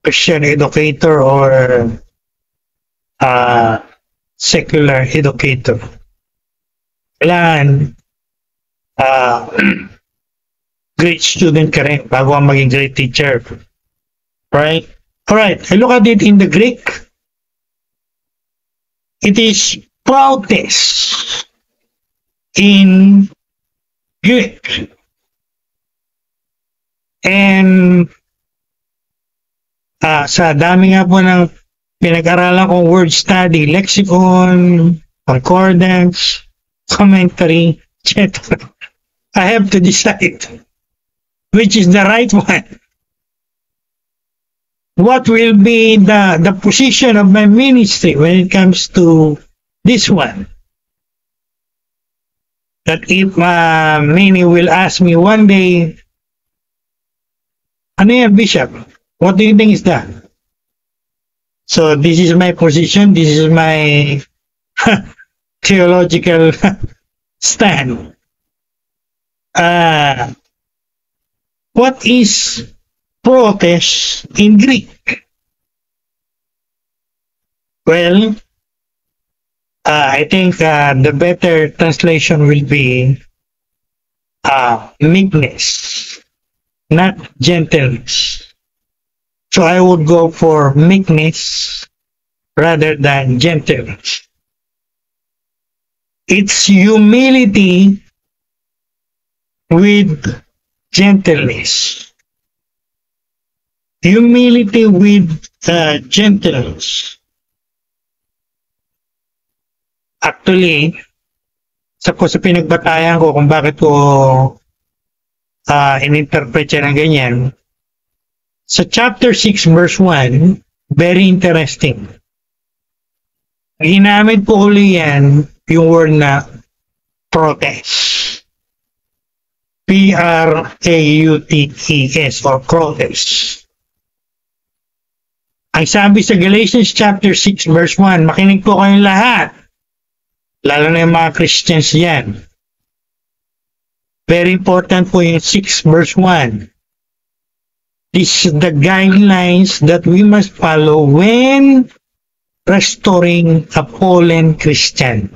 Christian educator or secular educator. Kailangan great student ka rin bago ang maging great teacher. Right? Alright, I look at it in the Greek. It is proutes in Greek. And sa dami nga po ng pinag-aralan kong word study, lexicon, concordance, commentary, etc. I have to decide which is the right one. What will be the position of my ministry when it comes to this one? That if many will ask me one day, ano yan, Bishop? What do you think is that? So this is my position, this is my theological stand. What is proutes in Greek? Well, I think the better translation will be meekness, not gentleness. So I would go for meekness rather than gentleness. It's humility with gentleness. Humility with gentleness. Actually, sa pinagbatayan ko kung bakit ko in-interpret siya ng ganyan, sa chapter 6 verse 1, very interesting. Ginamit po uli yan yung word na proutes. P-R-A-U-T-E-S or proutes. Ang sabi sa Galatians chapter 6 verse 1, makinig po kayong lahat. Lalo na yung mga Christians yan. Very important po yung 6 verse 1. These are the guidelines that we must follow when restoring a fallen Christian.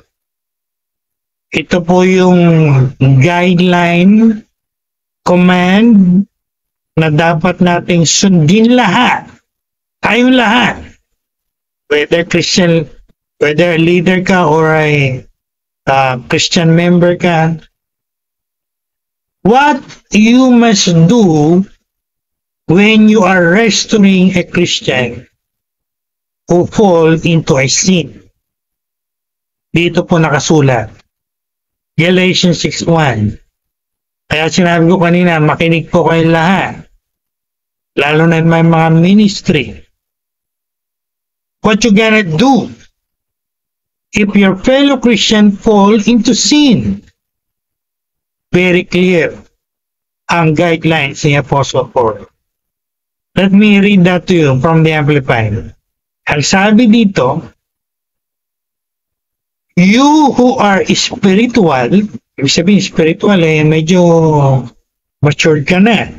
Ito po yung guideline, command na dapat nating sundin lahat. Tayong lahat. Whether Christian, whether leader ka or a Christian member ka, what you must do when you are restoring a Christian who fall into a sin. Dito po nakasulat. Galatians 6:1. Kaya sinabi ko kanina, makinig po kayo lahat. Lalo na may mga ministry. What you gonna do if your fellow Christian fall into sin? Very clear ang guidelines ni Apostle Paul. Let me read that to you from the Amplified. Ang sabi dito, you who are spiritual, ibig sabihin spiritual medyo matured ka na.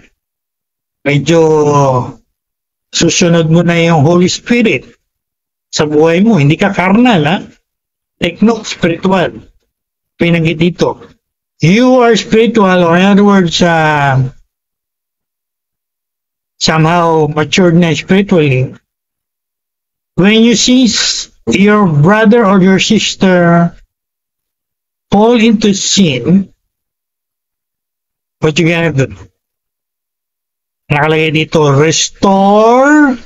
medyo susunod mo na yung Holy Spirit sa buhay mo. Hindi ka carnal, ha? Take note, spiritual. Pinanggit dito. You are spiritual, or in other words, somehow matured na spiritually. When you see your brother or your sister fall into sin, what you gonna do? Nakalagay dito, restore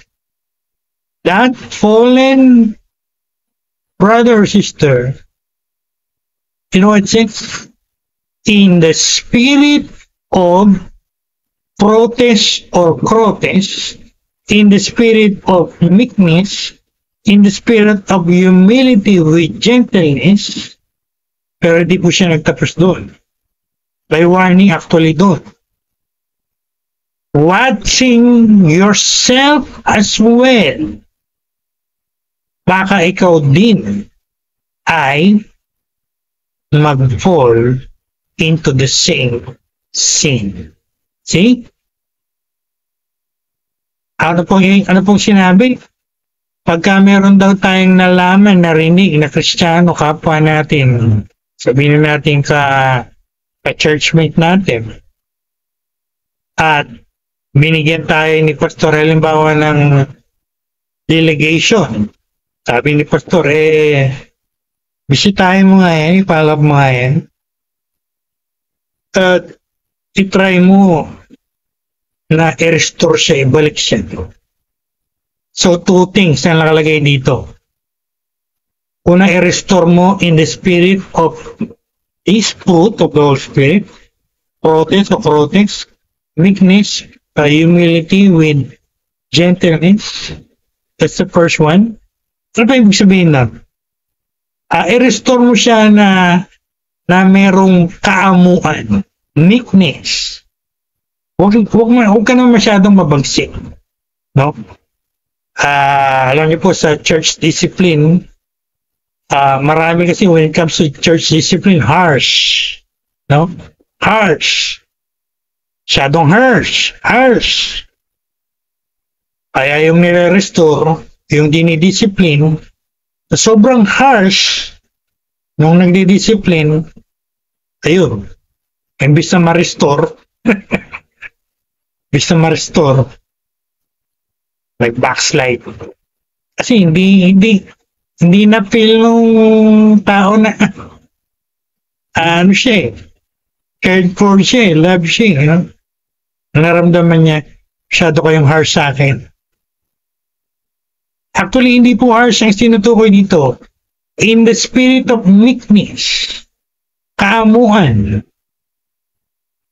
that fallen brother or sister. You know what it says? In the spirit of protest or protest, in the spirit of meekness, in the spirit of humility with gentleness. Pero di po siya nagtapos doon. By warning actually doon. Watching yourself as well. Baka ikaw din ay mag-fall into the same sin. See? Ano pong sinabi? Pagka meron daw tayong nalaman, narinig na Kristiyano kapwa natin, sabihin natin ka-churchmate natin, at binigyan tayo ni Pastor halimbawa ng delegation. Sabi ni Pastor, bisitahin mo nga yan, ipalab mo nga yan. At itry mo na i-restore siya, ibalik siya. So, two things na nakalagay dito. Una, i-restore mo in the spirit of this fruit of the Holy Spirit, protest, meekness, humility with gentleness. That's the first one. Ano ba ibig sabihin na? I-restore mo siya na merong kaamuan, meekness. Huwag ka naman masyadong mabagsik. No? Alam niyo po sa church discipline, marami kasi when it comes to church discipline, harsh. No? Harsh. Masyadong harsh. Kaya yung nire-restore, yung dinidiscipline, sobrang harsh nung nagdidiscipline, ayun, imbis na ma-restore, like backslide. Kasi hindi na feel nung tao na ano siya, cared for siya, love siya, you know? Naramdaman niya, masyado kayong harsh sa akin. Actually, hindi po harsh ang sinutukoy dito. In the spirit of meekness, kaamuhan.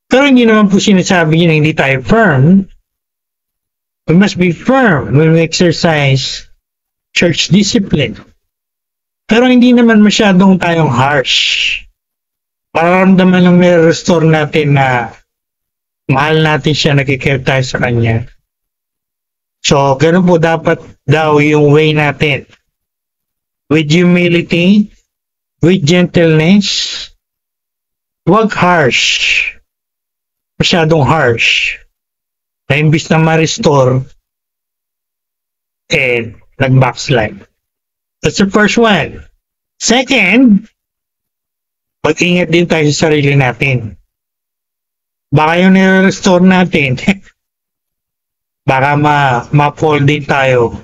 Pero hindi naman po sinasabi niya na hindi tayo firm. We must be firm when we exercise church discipline. Pero hindi naman masyadong tayong harsh. Mararamdaman lang may restore natin na mahal natin siya, nakikare tayo sa kanya. So, ganun po dapat daw yung way natin. With humility, with gentleness, huwag harsh. Masyadong harsh. Na imbis na ma-restore, nag-backslide. That's the first one. Second, mag-ingat din tayo sa sarili natin. Baka yung nire-restore natin, baka ma-fall din tayo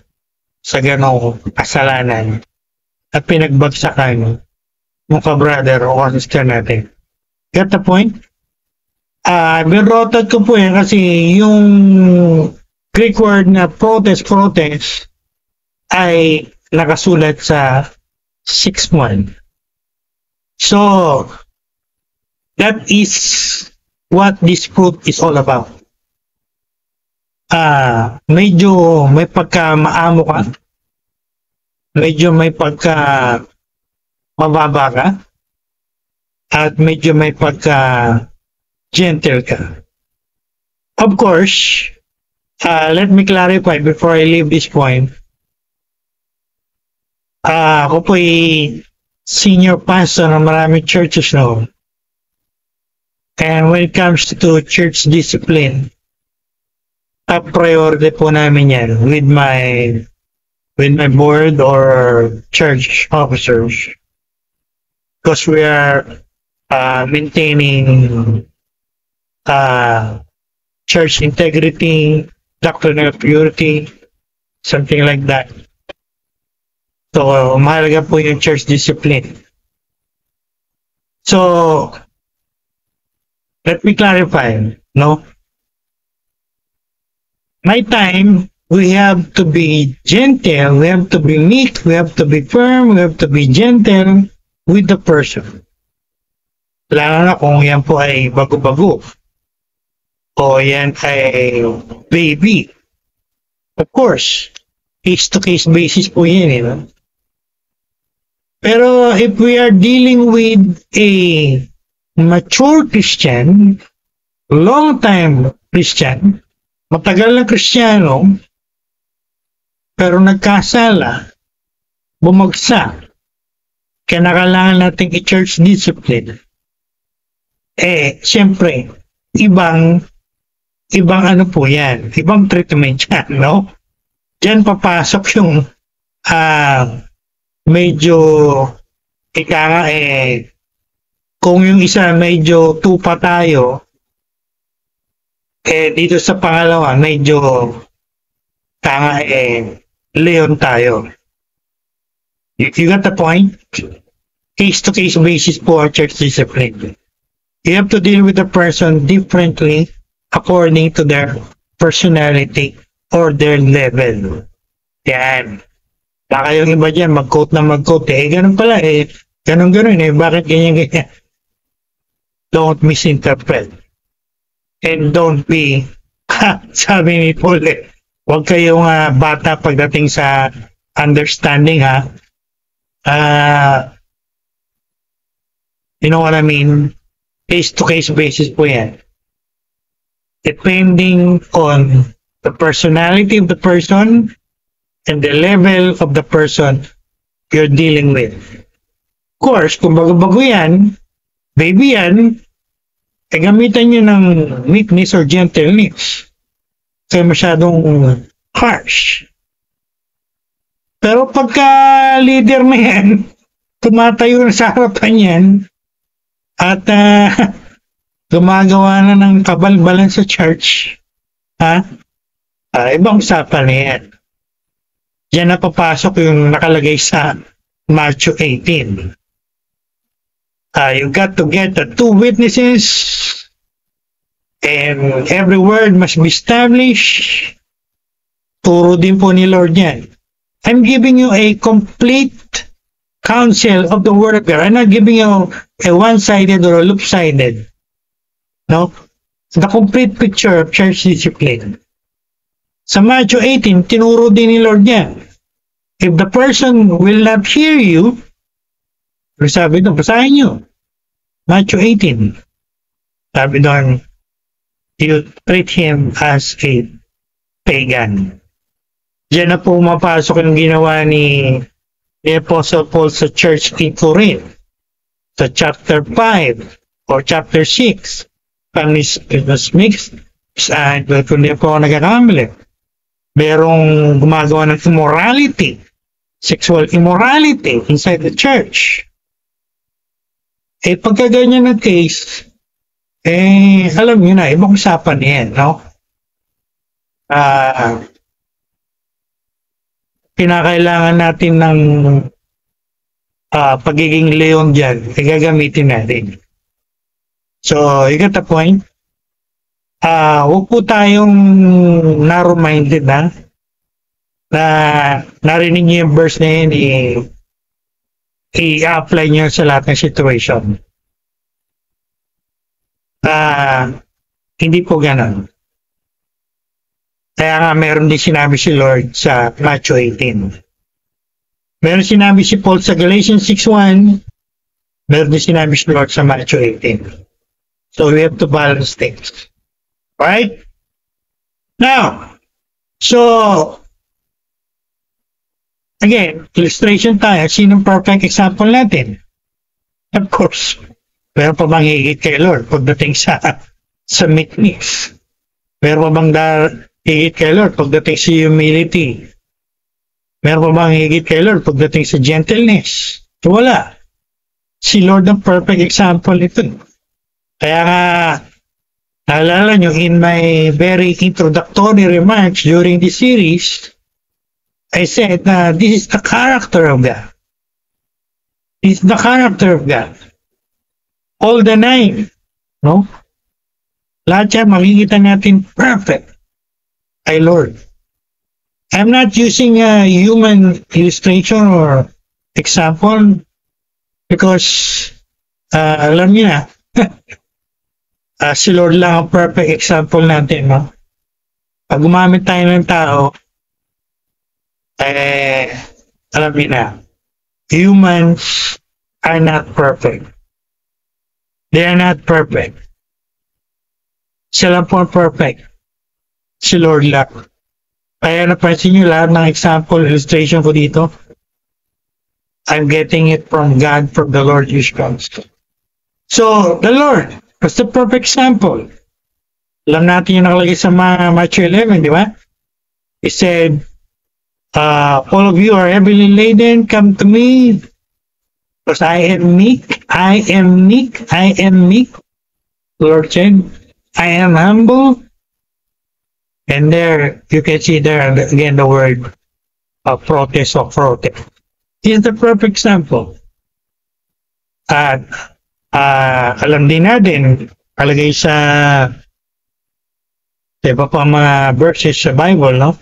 sa ganong kasalanan at pinagbagsakan ng ka-brother o sister natin. Get the point? Binrotad ko po yan kasi yung Greek word na protest ay nakasulat sa 6:1. So, that is what this fruit is all about. Medyo may pagka-maamo ka, medyo may pagka-mababa ka, at medyo may pagka-gentle ka. Of course, let me clarify before I leave this point. Ako po ay senior pastor ng maraming churches noon. And when it comes to church discipline, top priority po namin yan with my board or church officers, because we are maintaining church integrity, doctrinal purity, something like that. So, mahalaga po yung church discipline. So, let me clarify, no? My time, we have to be gentle, we have to be meek, we have to be firm, we have to be gentle with the person. Lalo na kung yan po ay bago-bago o yan ay baby. Of course, case-to-case basis po yan, eh, no? Pero if we are dealing with a mature Christian, long-time Christian, matagal na Kristiyano, pero nagkasala, bumagsak, kailangan natin i-church discipline. Siyempre, ibang ano po yan, ibang treatment yan, no? Diyan papasok yung medyo kung yung isa medyo tupa tayo, dito sa pangalawa medyo leon tayo. You got the point? Case to case basis po our church discipline. You have to deal with the person differently according to their personality or their level. Yan. Baka yung iba dyan, mag-quote na mag-quote. Ganun pala, ganun, bakit ganyan? Don't misinterpret. And don't be, sabi ni Paul, huwag kayong bata pagdating sa understanding, ha? You know what I mean? Case-to-case basis po yan. Depending on the personality of the person, and the level of the person you're dealing with. Of course, kung bago-bago yan, baby yan, gamitan nyo ng meekness or gentleness. Kaya masyadong harsh. Pero pagka leader na yan, tumatayo na sa harapan yan, at gumagawa na ng kabalbalan sa church, ibang usapan na yan. Diyan na papasok yung nakalagay sa Matthew 18. You got to get the 2 witnesses and every word must be established. Turo din po ni Lord yan. I'm giving you a complete counsel of the Word of God. I'm not giving you a one-sided or a loop-sided. No? The complete picture of church discipline. Sa Matthew 18, tinuro din ni Lord yan. If the person will not hear you, sabi doon, basahin nyo. Matthew 18. Sabi doon, you treat him as a pagan. Diyan na po mapasok yung ginawa ni Apostle Paul sa church in Corinth. Sa chapter 5 or chapter 6. It was mixed. Kung di po ako nagkakamali. Merong gumagawa ng immorality, sexual immorality inside the church. Pagka ganyan na case, alam nyo na, ibang usapan yan, no? Kinakailangan natin ng pagiging leon dyan, gagamitin natin. So, you get the point? Huwag po tayong narrow-minded, na narinig niyo yung verse na yun, i-apply niyo sa lahat ng situation. Hindi po ganun. Kaya nga meron din sinabi si Lord sa Matthew 18. Meron sinabi si Paul sa Galatians 6:1, meron din sinabi si Lord sa Matthew 18. So we have to balance things. Right? Now, so, again, illustration tayo. Sinong perfect example natin? Of course, meron pa bang higit kay Lord pagdating sa meekness? Meron pa bang higit kay Lord pagdating sa humility? Meron pa bang higit kay Lord pagdating sa gentleness? Wala. Si Lord ang perfect example nito. Kaya nga, naalala nyo, in my very introductory remarks during this series, I said na this is the character of God. This is the character of God. All the nine, no? Lahat yan, makikita natin perfect kay Lord. I'm not using a human illustration or example because alam niyo na, si Lord lang ang perfect example natin, no? Pag gumamit tayo ng tao, alam niyo na, humans are not perfect. They are not perfect. Sila po perfect. Si Lord lang. Kaya napansin nyo lahat ng example, illustration ko dito. I'm getting it from God, from the Lord Jesus Christ. So, the Lord was the perfect example. Alam natin yung nakalagay sa Matthew 11, di ba? He said, all of you are heavily laden, come to me, because I am meek, I am meek, I am meek. The Lord said, I am humble. And there, you can see there again the word protest or protect. He is the perfect example. At alam din natin, kalagay sa iba pa mga verses sa Bible, no?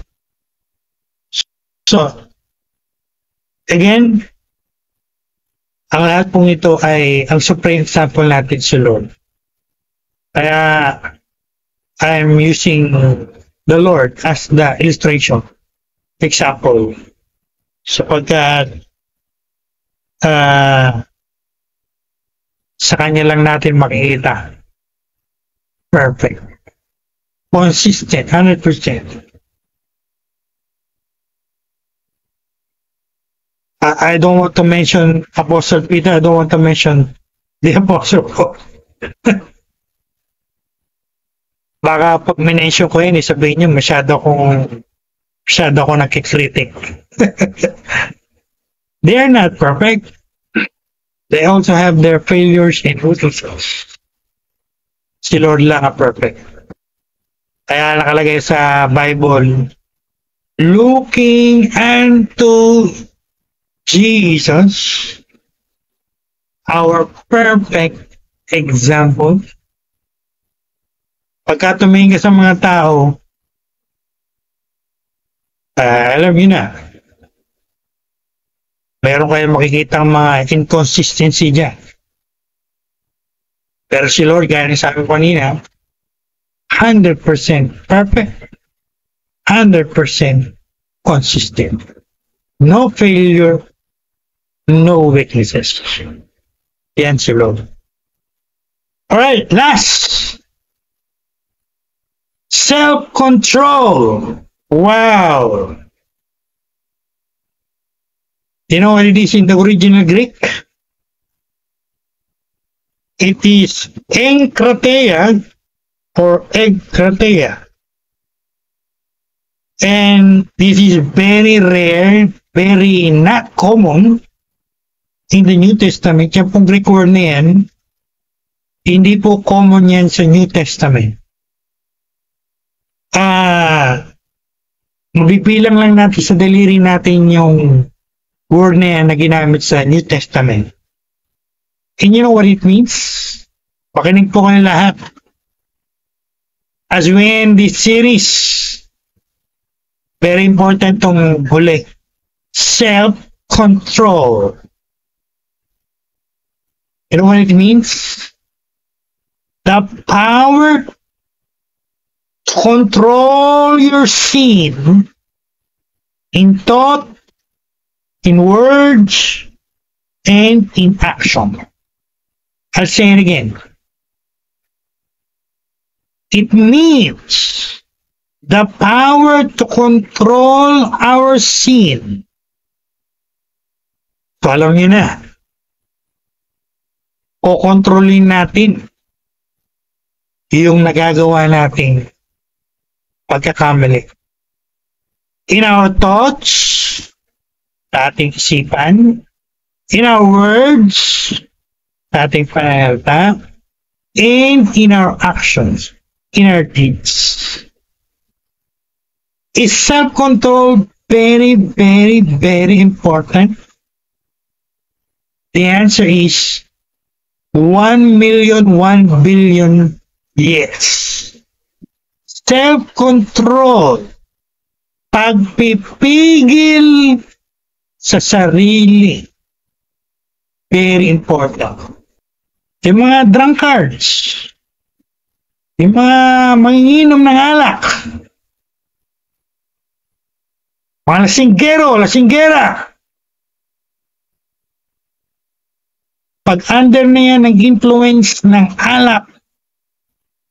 So, again, ang lahat pong ito ay ang supreme example natin sa Lord. Kaya, I'm using the Lord as the illustration, example. Sapagkat sa kanya lang natin makikita. Perfect. Consistent, 100%. I don't want to mention Apostle Peter. I don't want to mention the Apostle Paul. Baka pag minensyon ko yun, sabihin nyo, masyado akong nakikritik. They are not perfect. They also have their failures and weaknesses. Si Lord lang ang perfect. Kaya nakalagay sa Bible, looking unto Jesus, our perfect example. Pagka tumingin ka sa mga tao, alam niyo na, meron kayong makikita mga inconsistency dyan. Pero si Lord, gaya na sabi ko kanina, 100% perfect, 100% consistent. No failure, no weaknesses. Yan si Lord. Alright, last. Self-control. Wow. You know what it is in the original Greek? It is enkrateia or egkrateia. And this is very rare, very not common in the New Testament. Yan pong Greek word na yan, hindi po common yan sa New Testament. Mabibilang lang natin sa daliri natin yung word na yan na ginamit sa New Testament. And you know what it means? Pakinig po kayo lahat. As we end this series, very important tong huli. Self-control. You know what it means? The power to control your sin in thought, in words, and in action. I'll say it again. It means the power to control our sin. So, alam niyo na. O kontrolin natin yung nagagawa nating pagkakamali. In our thoughts, sa ating isipan, in our words, sa ating pananalita, and in our actions, in our deeds. Is self-control very, very, very important? The answer is 1,000,000,000,000,000 yes. Self-control, pagpipigil sa sarili, very important. Yung mga drunkards, yung mga manginginom ng alak, mga lasinggero, lasinggera, pag under na yan ng influence ng alak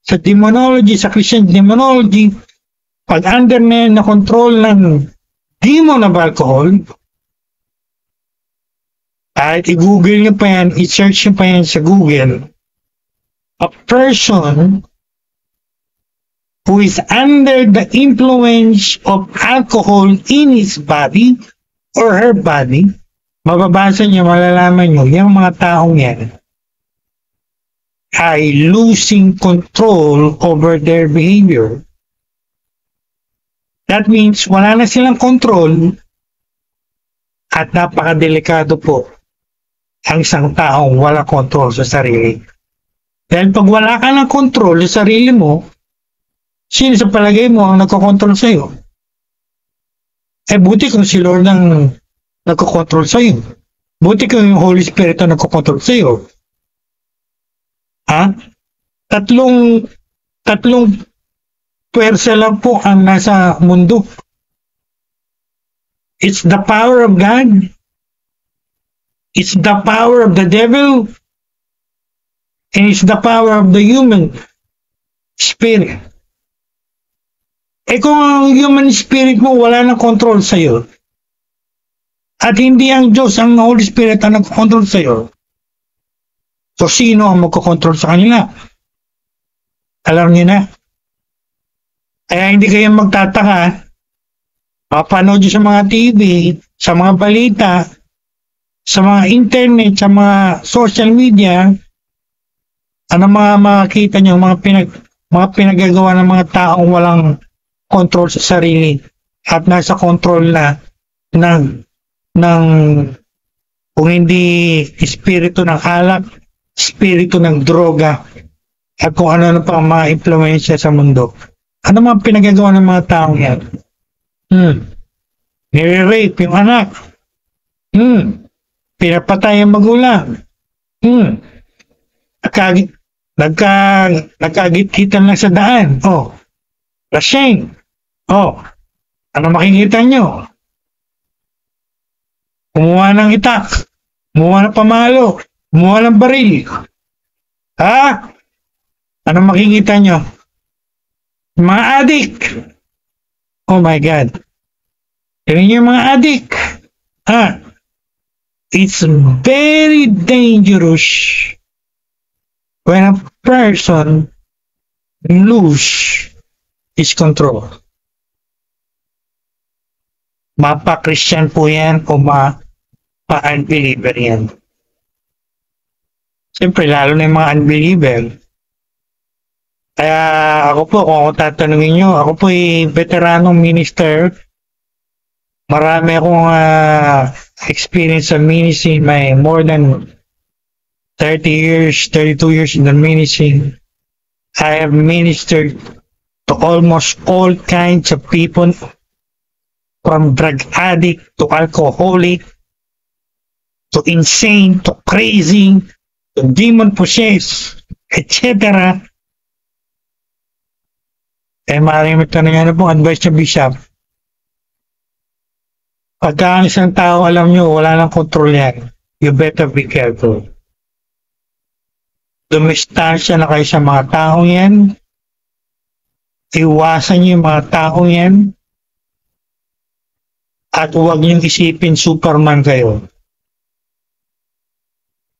sa demonology, sa Christian demonology, pag under na yan na control ng demon of alcohol, kahit i-google nyo pa yan, i-search nyo pa yan sa Google, a person who is under the influence of alcohol in his body or her body, mababasa nyo, malalaman nyo, yung mga taong yan ay losing control over their behavior. That means wala na silang control at napakadelikado po ang isang taong wala control sa sarili. Dahil pag wala ka ng control sa sarili mo, sino sa palagay mo ang nagkokontrol sa iyo? Buti kung si Lord ang nagkokontrol sa iyo. Buti kung yung Holy Spirit ang nagkokontrol sa iyo. Tatlong pwersa lang po ang nasa mundo. It's the power of God. It's the power of the devil. And it's the power of the human spirit. Kung ang human spirit mo wala nang control sa iyo, at hindi ang Diyos, ang Holy Spirit ang nag-control sa iyo, so sino ang magkocontrol sa kanila? Alam niyo na. Kaya hindi kayo magtataka, mapanood nyo sa mga TV, sa mga balita, sa mga internet, sa mga social media, ano mga makikita nyo, mga pinagagawa ng mga taong walang control sa sarili at nasa control na ng kung hindi espiritu ng alak, espiritu ng droga, at kung ano pa ang mga impluensya sa mundo. Ano mga pinagagawa ng mga taong yan? Nire-rape yung anak. Pinapatay ang magulang. Nagkagit-gitan lang sa daan. Lasing. Ano makikita nyo? Kumuha ng itak. Kumuha ng pamalo. Kumuha ng baril. Ano makikita nyo? Mga adik. Oh my God. Tingnan nyo yung mga adik. It's very dangerous when a person lose his control. Mapa-Christian po yan o mapa-unbeliever yan. Siyempre, lalo na yung mga unbeliever. Kaya ako po, kung ako tatanungin nyo, ako po ay veteranong minister. Marami akong experience sa ministry. May more than 30 years, 32 years in the ministry. I have ministered to almost all kinds of people, from drug addict to alcoholic, to insane, to crazy, to demon possessed, etc. Maraming tanong po, advice ng bishop. Pagka ang isang tao, alam nyo, wala nang control yan, you better be careful. Dumistansya na kayo sa mga taong yan. Iwasan nyo yung mga taong yan. At huwag niyong isipin Superman kayo.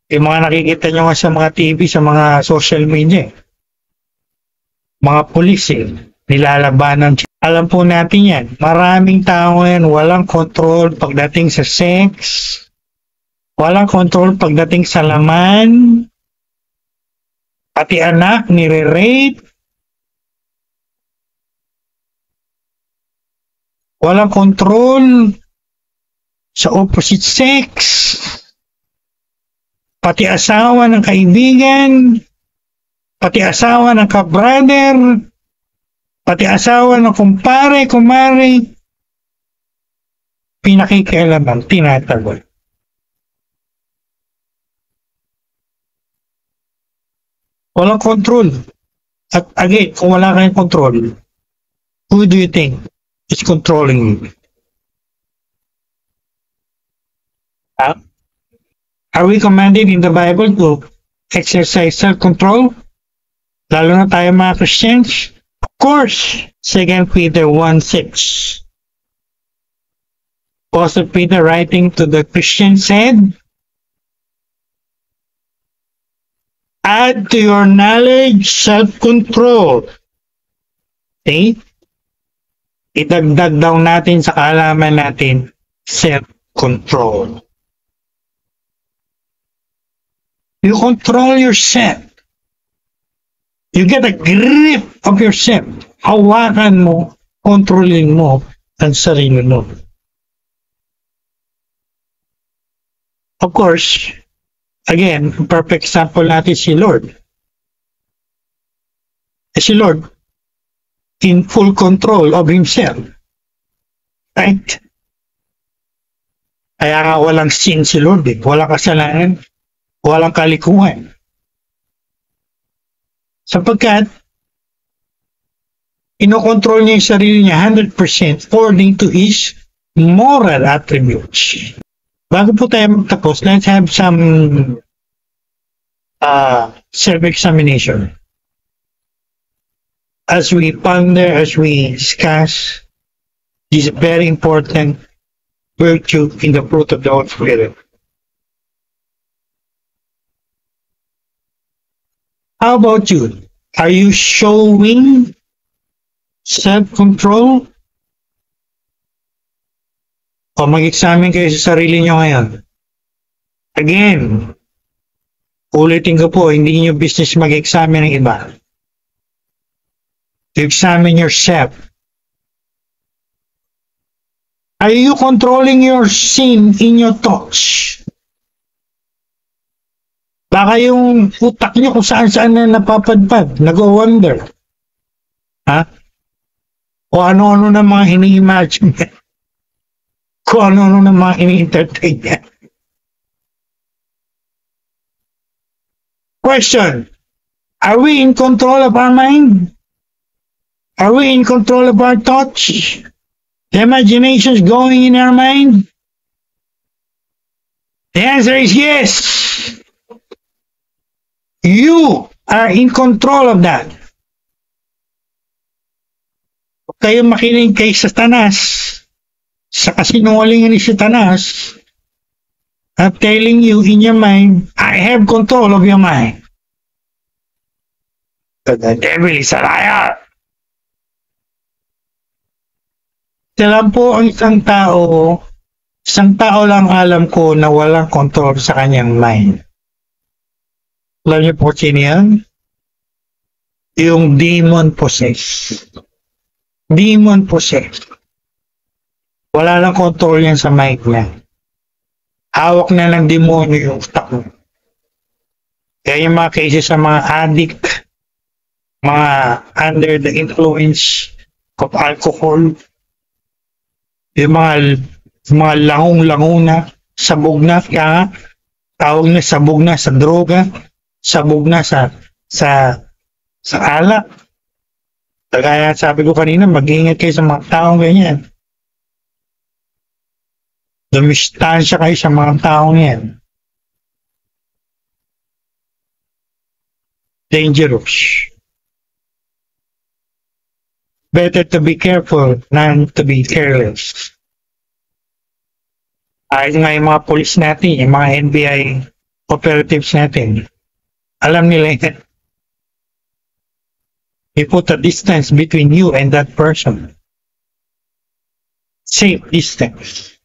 Yung mga nakikita nyo nga sa mga TV, sa mga social media, mga pulis nilalabanan Alam po natin yan. Maraming tao yan, walang control pagdating sa sex, walang control pagdating sa laman, pati anak, nire-rape, walang control sa opposite sex, pati asawa ng kaibigan, pati asawa ng kabrother, pati asawa ng kumpare, kumare, pinakikialaman, tinatagol. Walang control. At again, kung wala kayong control, who do you think is controlling you? Are we commanded in the Bible to exercise self-control? Lalo na tayo mga Christians? Of course, 2 Peter 1:6. Apostle Peter writing to the Christians said, add to your knowledge self-control. See? Idagdag daw natin sa kaalaman natin self-control. You control yourself. You get a grip of yourself. Hawakan mo, kontrolin mo ang sarili mo. Of course, again, perfect example natin si Lord. Si Lord, in full control of himself. Right? Kaya nga walang sin si Lord. Walang kasalanan. Walang kalikuhan. Sapagkat, inokontrol niya yung sarili niya 100% according to his moral attributes. Bago po tayo magtapos, let's have some self-examination. As we ponder, as we discuss this very important virtue in the fruit of the Holy Spirit. How about you? Are you showing self-control? O mag-examine kayo sa sarili nyo ngayon. Again, ulitin ko po, hindi nyo business mag-examine ng iba. To examine yourself. Are you controlling your sin in your thoughts? Baka yung utak nyo kung saan-saan na napapadpad, nag-wonder. Ha? O ano-ano na mga ini-imagine niya. Kung ano-ano na mga ini-entertain niya. Question. Are we in control of our mind? Are we in control of our thoughts? The imagination is going in our mind? The answer is yes. You are in control of that. Huwag kayong makinig kay Satanas, sa kasinungalingan ni Satanas, I'm telling you in your mind, I have control of your mind. But the devil is a liar. Alam po ang isang tao lang alam ko na walang control sa kanyang mind. Alam niyo po sino yan? Yung demon possessed. Demon possessed. Wala lang control yan sa mind niya. Hawak na ng demonyo yung utak mo. Kaya yung mga cases sa mga addict, mga under the influence of alcohol, yung mga langong-lango na, sabog na, kaya tawag na sabog na sa droga, sabog na sa alak. Kaya sabi ko kanina, mag-iingat kayo sa mga taong ganyan. Dumistansya kayo sa mga taong yan. Dangerous. Better to be careful than to be careless. Ay nga yung mga police natin, yung mga NBI operatives natin, alam nila yan. You put a distance between you and that person. safe distance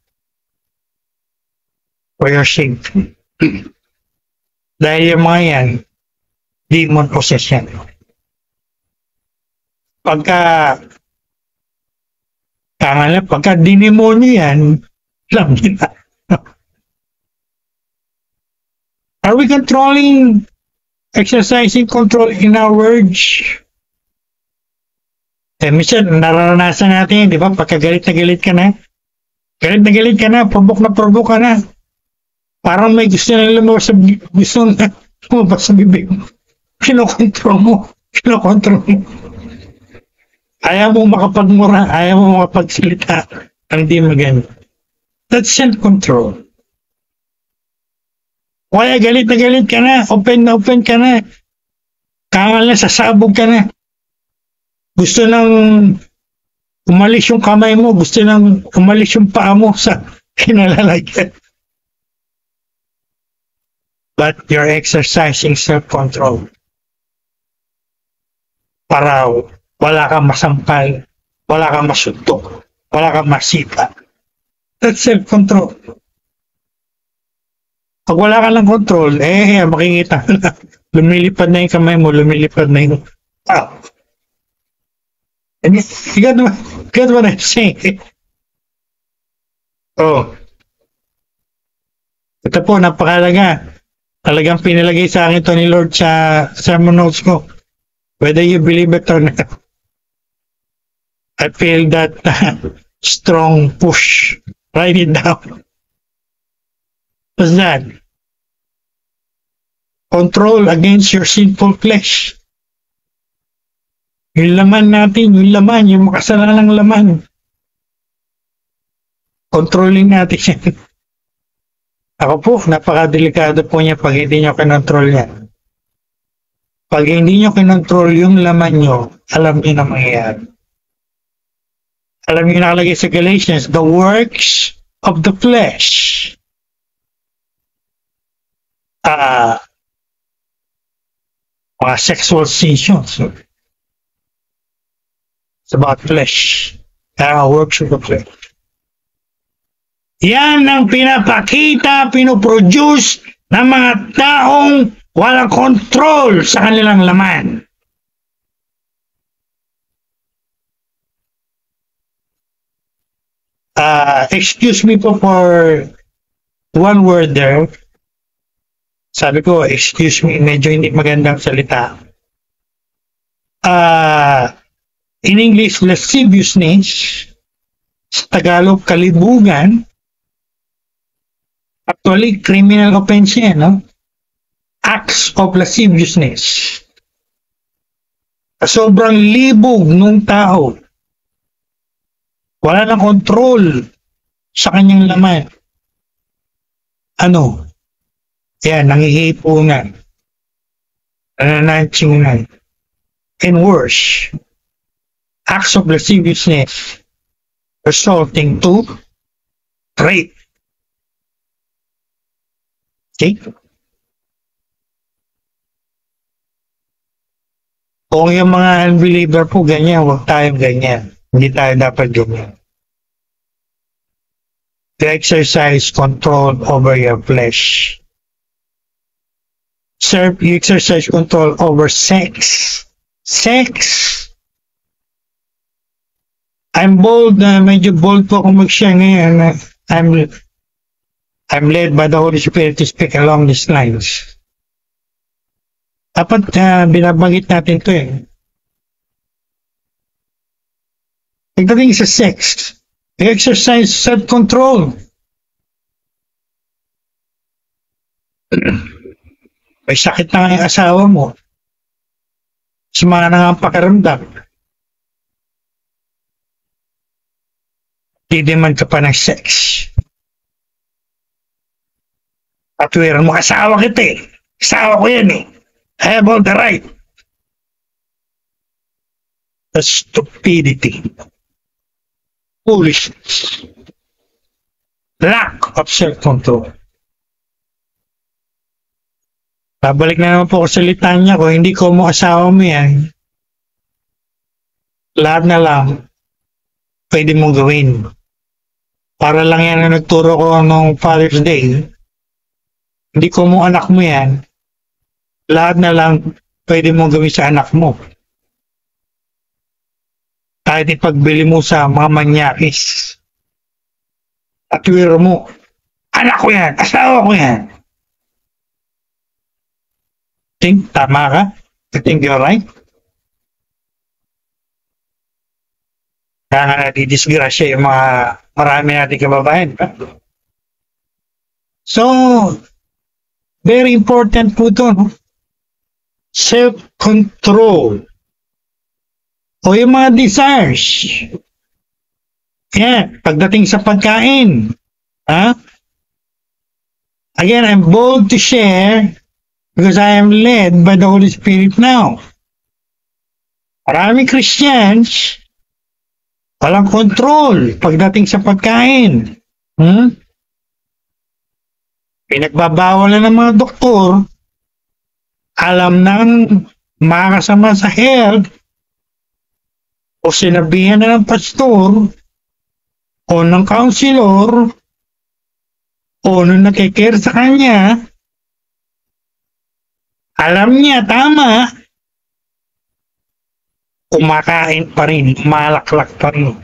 for your safety. Dahil yung mga yan, demon possession. Pagka dinemonyo yan, alam niyo na. Are we exercising control in our words? Minsan, nararanasan natin, di ba? Pagka galit na galit ka na, probok ka na. Parang may gusto na lumabas sa bibig mo. Kinokontrol mo. Ayaw mo makapagmura, ayaw mo makapagsalita. Ang di maganda. That's self-control. Kaya galit na galit ka na, open ka na. Kangal na, sasabog ka na. Gusto nang umalis yung kamay mo, gusto nang umalis yung paa mo sa kinalalagyan. But you're exercising self-control. Para wala kang masampal, wala kang masuntok, wala kang masita. That's self-control. Pag wala ka ng control, makikita na. Lumilipad na yung kamay mo, lumilipad na yung paa. And you got what I'm saying? Oh. Ito po, napakalaga. Talagang pinalagay sa akin ito ni Lord sa sermon notes ko. Whether you believe it or not. I feel that strong push. Write it down. What's that? Control against your sinful flesh. Yung laman natin, yung makasalanang laman. Controlling natin yan. Ako po, napakadelikado po niya pag hindi nyo kinontrol yan. Pag hindi nyo kinontrol yung laman nyo, alam nyo na mangyayari. Alam nyo nakalagay sa Galatians, the works of the flesh. Mga sexual sins. It's about flesh. Works of the flesh. Yan ang pinapakita, pinoproduce ng mga taong walang control sa kanilang laman. Excuse me po for one word there. Sabi ko, excuse me, medyo hindi magandang salita. In English, lasciviousness. Sa Tagalog, kalibugan. Actually, criminal offense yan, no? Acts of lasciviousness. Sobrang libog nung tao. Wala nang control sa kanyang laman. Ano? Yan, nangihipunan. Nananatsingan. And worse, acts of lasciviousness resulting to rape. Okay? Kung yung mga unbeliever po ganyan, huwag tayong ganyan. Hindi tayo dapat ganyan. To exercise control over your flesh. You exercise control over sex. Sex. I'm bold, medyo bold po akong mag-share ngayon. I'm led by the Holy Spirit to speak along these lines. Dapat binabanggit natin ito eh. Pagdating sa sex, exercise self-control. May sakit na nga yung asawa mo. Sumana na nga ang pakiramdam. Didiman ka pa ng sex. Atwiran mo, asawa kita eh. Asawa ko yan eh. I have all the right. The stupidity. Foolishness. Lack of self-control. Babalik na naman po ako sa litanya ko, hindi ko mo asawa mo yan. Lahat na lang pwede mong gawin Para lang yan na nagturo ko nung Father's Day. Hindi ko mo anak mo yan. Lahat na lang pwede mong gawin sa anak mo. Kahit ipagbili mo sa mga manyakis. At wiro mo, anak ko yan, asawa ko yan. Think, tama ka? I think you're right. Kaya nga nadidisgrasya yung mga marami natin kababayan. So, very important po ito. No? Self-control. O yung mga desires. Yan, pagdating sa pagkain. Again, I'm bold to share because I am led by the Holy Spirit now. Maraming Christians, walang control pagdating sa pagkain. Pinagbabawal na ng mga doktor, alam nang makakasama sa health, o sinabihan na ng pastor, o ng counselor, o nung nakikare sa kanya, alam niya, tama, kumakain pa rin, malaklak pa rin.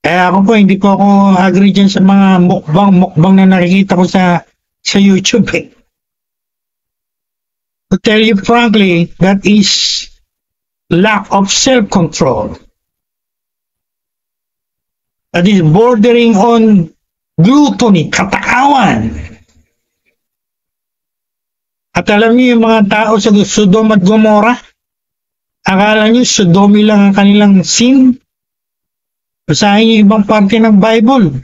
Kaya ako po, hindi po ako agree dyan sa mga mukbang na nakikita ko sa YouTube. To tell you frankly, that is lack of self-control. That is bordering on gluttony, katakawan. At alam niyo yung mga tao sa Sodom at Gomorrah, akala niyo Sodomi lang ang kanilang sin? Basahin niyo ibang parte ng Bible.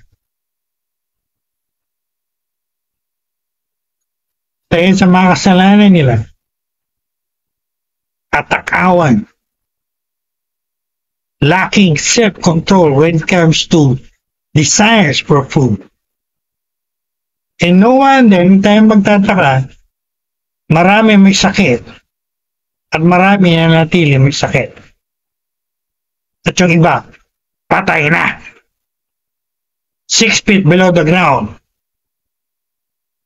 Dahil sa mga kasalanan nila, katakawan, lacking self-control when it comes to desires for food. And no wonder, hindi tayo magtataka, marami may sakit at marami na natili may sakit. At yung iba, patay na. 6 feet below the ground.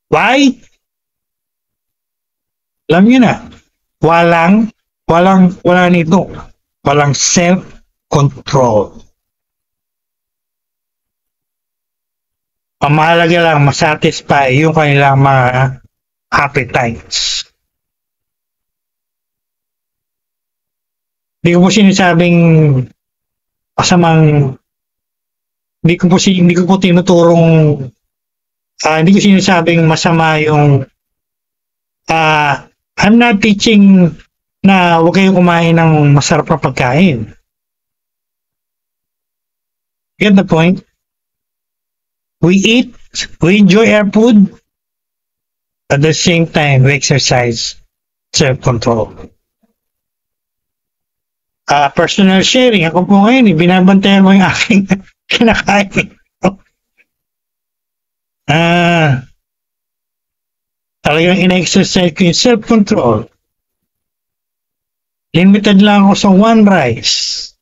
Why? Alam nyo na, wala nito. Walang self-control. Ang mahalaga lang masatisfy yung kanilang mga appetites. Hindi ko po sinasabing masamang, hindi ko po tinuturong, hindi ko sinasabing masama yung, I'm not teaching na huwag kayong kumain ng masarap na pagkain. Get the point? We eat, we enjoy our food, at the same time, we exercise self-control. Personal sharing, ako po ngayon, binabantayan ko yung aking kinakain. Talagang ina-exercise ko yung self-control. Limited lang ako sa one rice.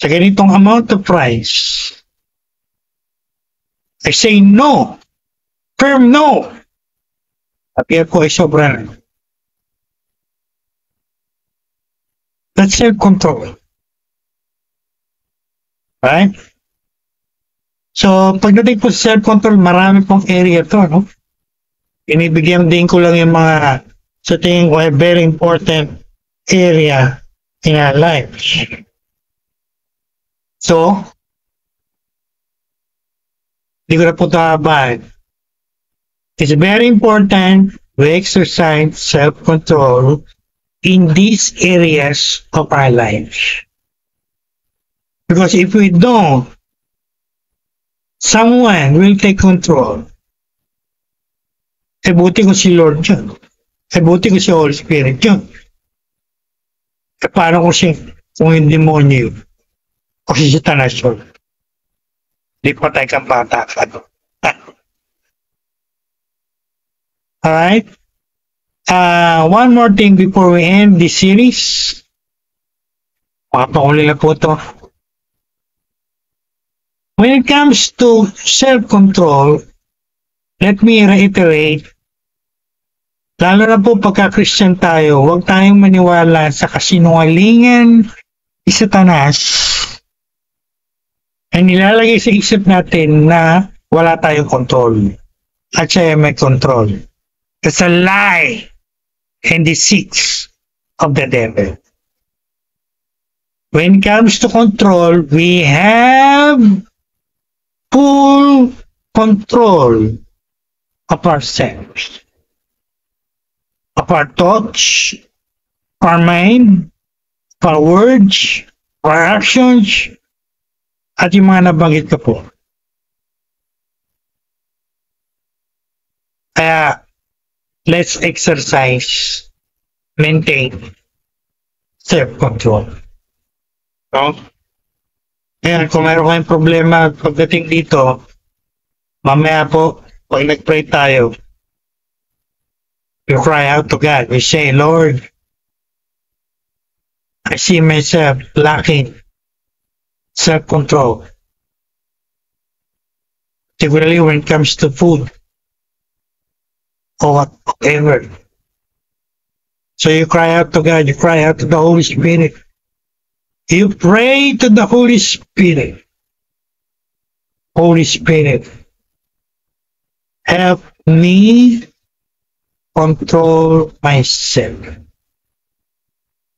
Sa ganitong amount of rice. I say no. Firm no. At yan po ay sobra. That's self-control. Right? So, pagdating po sa self-control, marami pong area to, no? Inibigyan din ko lang yung mga sa tingin ko ay very important area in our lives. So, hindi ko na po tahabaan. It's very important we exercise self-control in these areas of our lives. Because if we don't, someone will take control. Buti ko si Lord yun. Buti ko si Holy Spirit yun. Paano kung yung demonyo yun? O si Satanas yun? Di pa tayo kang bata. Alright? One more thing before we end this series. Makapakuli na po ito. When it comes to self-control, let me reiterate, lalo na po pagka-Christian tayo, huwag tayong maniwala sa kasinungalingan ni Satanas ay nilalagay sa isip natin na wala tayong control at siya may control. It's a lie and deceit of the devil. When it comes to control, we have full control of ourselves, of our thoughts, our mind, our words, our actions, at yung mga nabanggit ko po. Kaya, let's exercise, maintain self-control. No? Kaya kung mayroon kayong problema pagdating dito, mamaya po, pag nag-pray tayo, you cry out to God. You say, Lord, I see myself lacking self-control. Particularly when it comes to food or whatever. So you cry out to God, you cry out to the Holy Spirit. You pray to the Holy Spirit. Holy Spirit, help me control myself.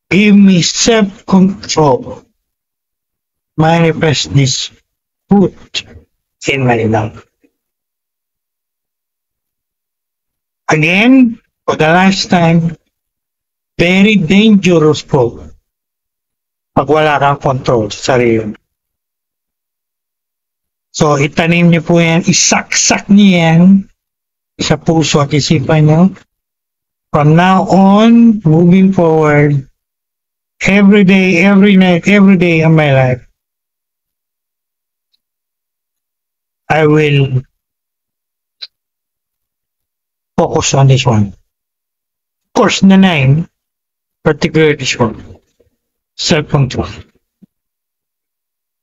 Give me self-control. Manifest this fruit in my life. Again, for the last time, very dangerous po pag wala kang control sa sarili. So, itanim niyo po yan, isaksak niyo yan sa puso at isipan niyo. From now on, moving forward, every day, every night, every day of my life, I will focus on this one. Of course, the 9, particularly this one, self-control.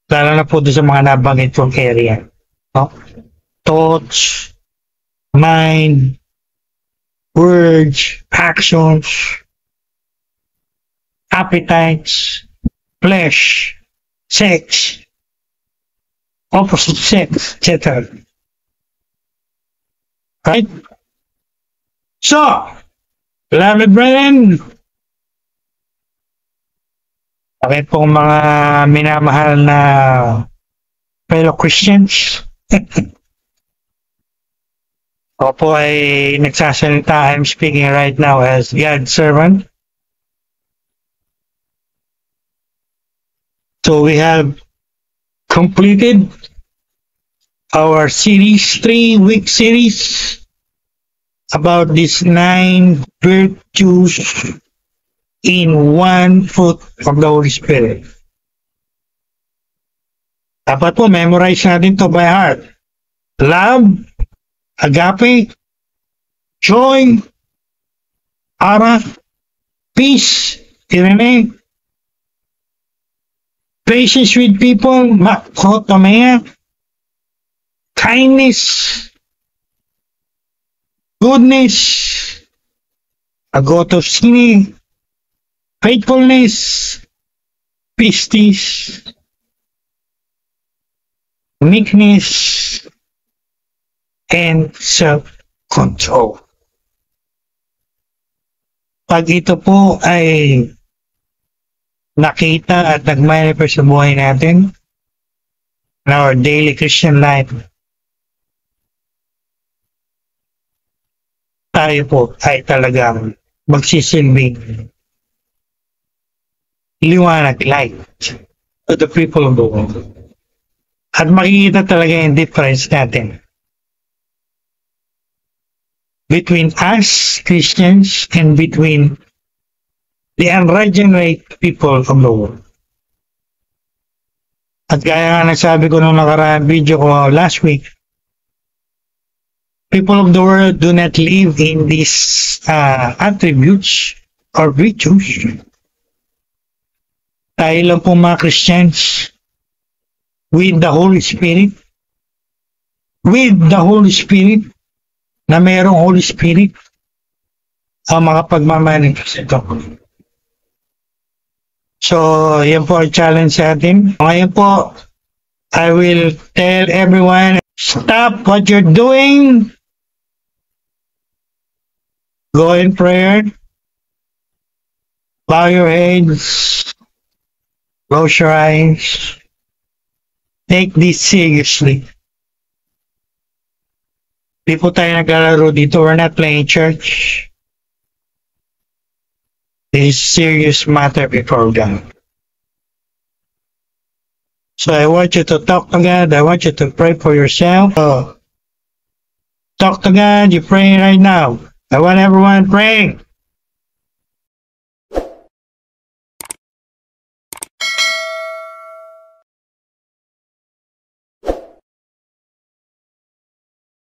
Lalo na po doon sa mga nabanggit kong area. No? Thoughts, mind, words, actions, appetites, flesh, sex, opposite sex, etc. Right? So, beloved brethren, bakit pong mga minamahal na fellow Christians? Ako po ay nagsasalita, I'm speaking right now as God's servant. So we have completed our series, 3-week series about these 9 virtues in 1 fruit of the Holy Spirit. Dapat po memorize natin to by heart. Love, agape, joy, ara, peace, irene, patience with people, makotomea, kindness, goodness, agotosini, faithfulness, pistis, meekness, and self-control. Pag ito po ay nakita at nag-manifest sa buhay natin in our daily Christian life, tayo po ay talagang magsisilbing liwanag, light to the people of the world. At makikita talaga yung difference natin between us, Christians, and between the unregenerate people of the world. At kaya nga nagsabi ko nung nakaraan video ko last week, people of the world do not live in these attributes or virtues. Tayo lang po mga Christians, with the Holy Spirit. With the Holy Spirit, na mayroong Holy Spirit ang makapagmamanifest ito. So, yan po ang challenge sa atin. Ngayon po, I will tell everyone, stop what you're doing. Go in prayer. Bow your heads. Close your eyes. Take this seriously. Di po tayo naglalaro dito. We're not playing church. This is serious matter before God. So I want you to talk to God. I want you to pray for yourself. So, talk to God. You pray right now. I want everyone praying.